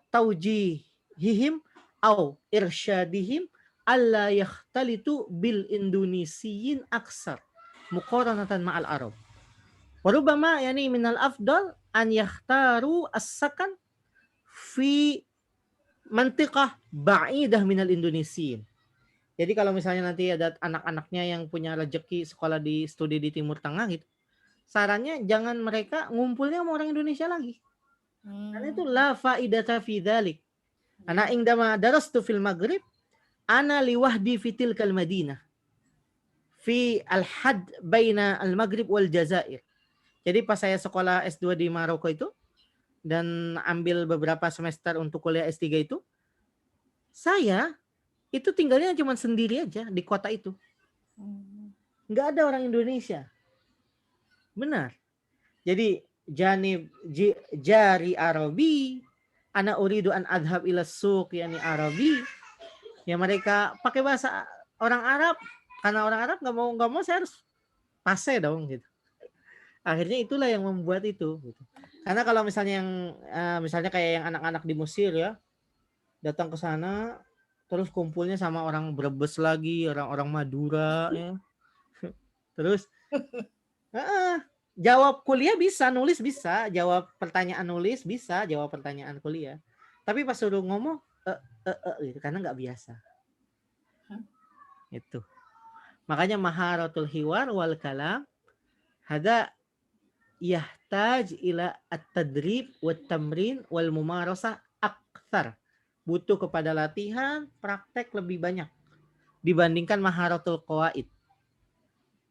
tawjihihim aw irsyadihim alla yakhtalitu bil indonesiyin aksar muqaranatan ma'al arab. Warubama yani minal afdal an yakhtaru as-sakan fi mantiqah ba'idah minal indonesiyin. Jadi kalau misalnya nanti ada anak-anaknya yang punya rezeki sekolah di studi di Timur Tengah gitu, sarannya jangan mereka ngumpulnya sama orang Indonesia lagi. Karena itu la faidata fi dzalik. Ana indama darastu fil Maghrib ana liwahdi fi tilkal Madinah fi al-had baina al-Maghrib wal Jazair. Jadi pas saya sekolah S2 di Maroko itu dan ambil beberapa semester untuk kuliah S3 itu, saya itu tinggalnya cuma sendiri aja di kota itu. Nggak ada orang Indonesia. Benar. Jadi jari Arabi, ana uridu an adhab ila suq yani Arabi. Ya mereka pakai bahasa orang Arab, karena orang Arab nggak mau saya harus pase dong gitu. Akhirnya itulah yang membuat itu gitu. Karena kalau misalnya misalnya kayak yang anak-anak di Mesir ya, datang ke sana terus kumpulnya sama orang Brebes lagi, orang-orang Madura ya. Terus jawab kuliah bisa, nulis bisa, jawab pertanyaan nulis bisa, jawab pertanyaan kuliah. Tapi pas suruh ngomong gitu, karena nggak biasa. Itu. Makanya maharatul hiwar wal kalam hada yahtaj ila at-tadrib wat tamrin wal mumarasah akthar. Butuh kepada latihan, praktek lebih banyak dibandingkan maharatul qawaid.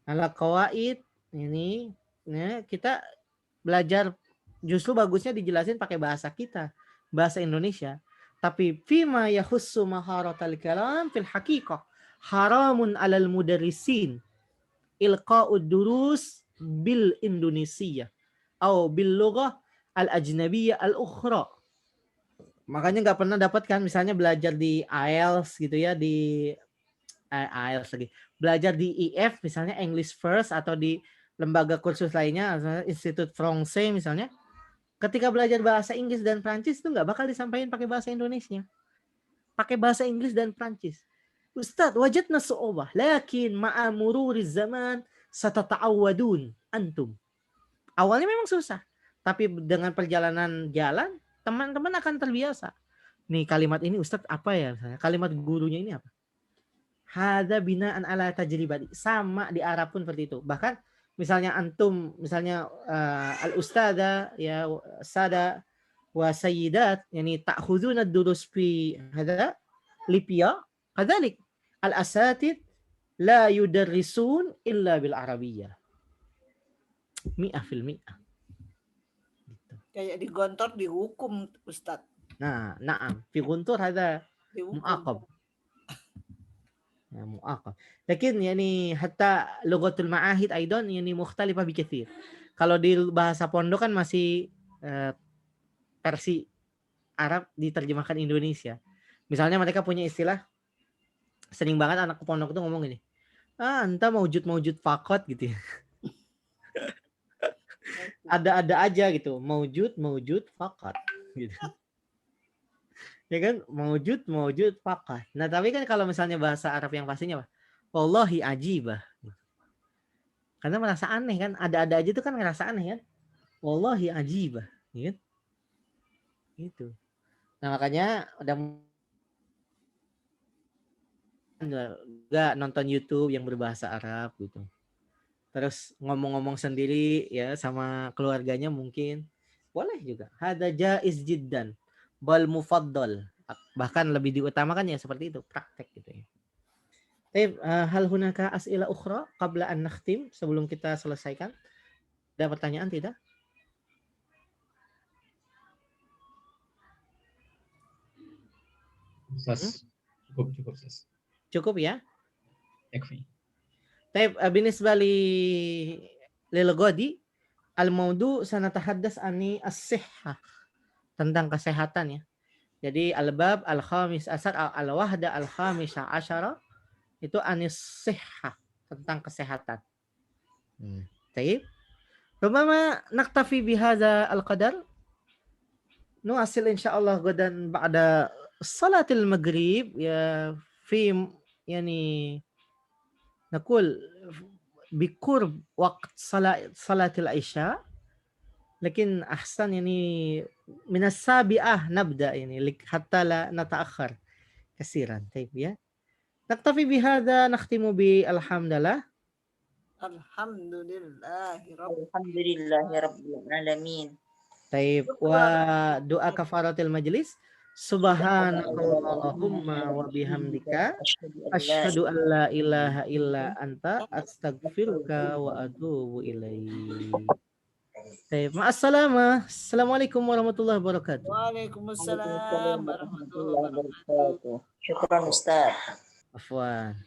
Kalau qawaid ini kita belajar justru bagusnya dijelasin pakai bahasa kita, bahasa Indonesia. Tapi fima yahussu maharatul kalam fil haqiqah haramun 'alal mudarrisin ilqa'ud durus bil Indonesia atau bil lughah al-ajnabiyyah al-ukhra. Makanya nggak pernah dapatkan misalnya belajar di IELTS gitu ya, di IELTS lagi. Belajar di IF misalnya English First atau di lembaga kursus lainnya Institut Français misalnya. Ketika belajar bahasa Inggris dan Prancis itu nggak bakal disampaikan pakai bahasa Indonesia. Pakai bahasa Inggris dan Prancis. Ustaz, wajadna su'ubah, lakin ma'a mururiz zaman satata'awadun antum. Awalnya memang susah, tapi dengan perjalanan jalan teman-teman akan terbiasa. Nih kalimat ini Ustaz apa ya? Misalnya, kalimat gurunya ini apa? Hadza bina'an ala tajribati. Sama di Arab pun seperti itu. Bahkan misalnya antum, misalnya al-ustada ya sada wa sayyidat, yani ta'khuduna ad-durus fi hadza Libya, kadzalik al-asatid la yudarrisun illa bil arabiyyah. 100%. Kayak di Gontor dihukum Ustadz. Nah, na'am. Fi Gontor ada mu'aqab. Ya, mu'aqab. Lakin yani hatta lughatul ma'ahid aidan yani mukhtalifah bikatsir. Kalau di bahasa pondok kan masih versi Arab diterjemahkan Indonesia. Misalnya mereka punya istilah, sering banget anak pondok itu ngomong gini, entah maujud fakot gitu ya. Ada aja gitu, maujud fakot gitu. Ya kan, maujud fakot. Nah tapi kan kalau misalnya bahasa Arab yang pastinya apa? Wallahi ajibah. Karena merasa aneh kan, ada aja itu kan ngerasa aneh kan. Wallahi ajibah, gitu. Gitu. Nah makanya udah nggak nonton YouTube yang berbahasa Arab gitu. Terus ngomong-ngomong sendiri ya sama keluarganya mungkin boleh juga. Hada jaiz jiddan bal mufaddal. Bahkan lebih diutamakan ya seperti itu, praktek gitu ya. Hal hunaka as'ila ukhra qabla an nakhtim, sebelum kita selesaikan. Ada pertanyaan tidak? Cukup. Cukup ya? Yakfi. Taib بالنسبة للغد الموضوع سنتحدث عن الصحة. tentang kesehatan ya. Jadi al-bab al-khamis asar al-wahda al-khamisah asyara itu anis sihah, tentang kesehatan. Baik. Rubama naktafi bihadza al-qadar. Nuasil insyaallah gadan ba'da salatil maghrib ya fi yani نقول بقرب وقت صلاة العشاء لكن أحسن يعني من السابعة نبدأ يعني حتى لا نتأخر كثيرا. طيب يا نكتفي بهذا نختم بالحمد لله. الحمد لله رب العالمين. طيب ودعاء كفارة المجلس Subhanakallahumma wa bihamdika asyhadu an la ilaha illa anta astaghfiruka wa atubu ilaik. Baik, ma'assalamah. Assalamualaikum warahmatullahi wabarakatuh. Waalaikumsalam warahmatullahi wabarakatuh. Syukran Ustaz. Afwan.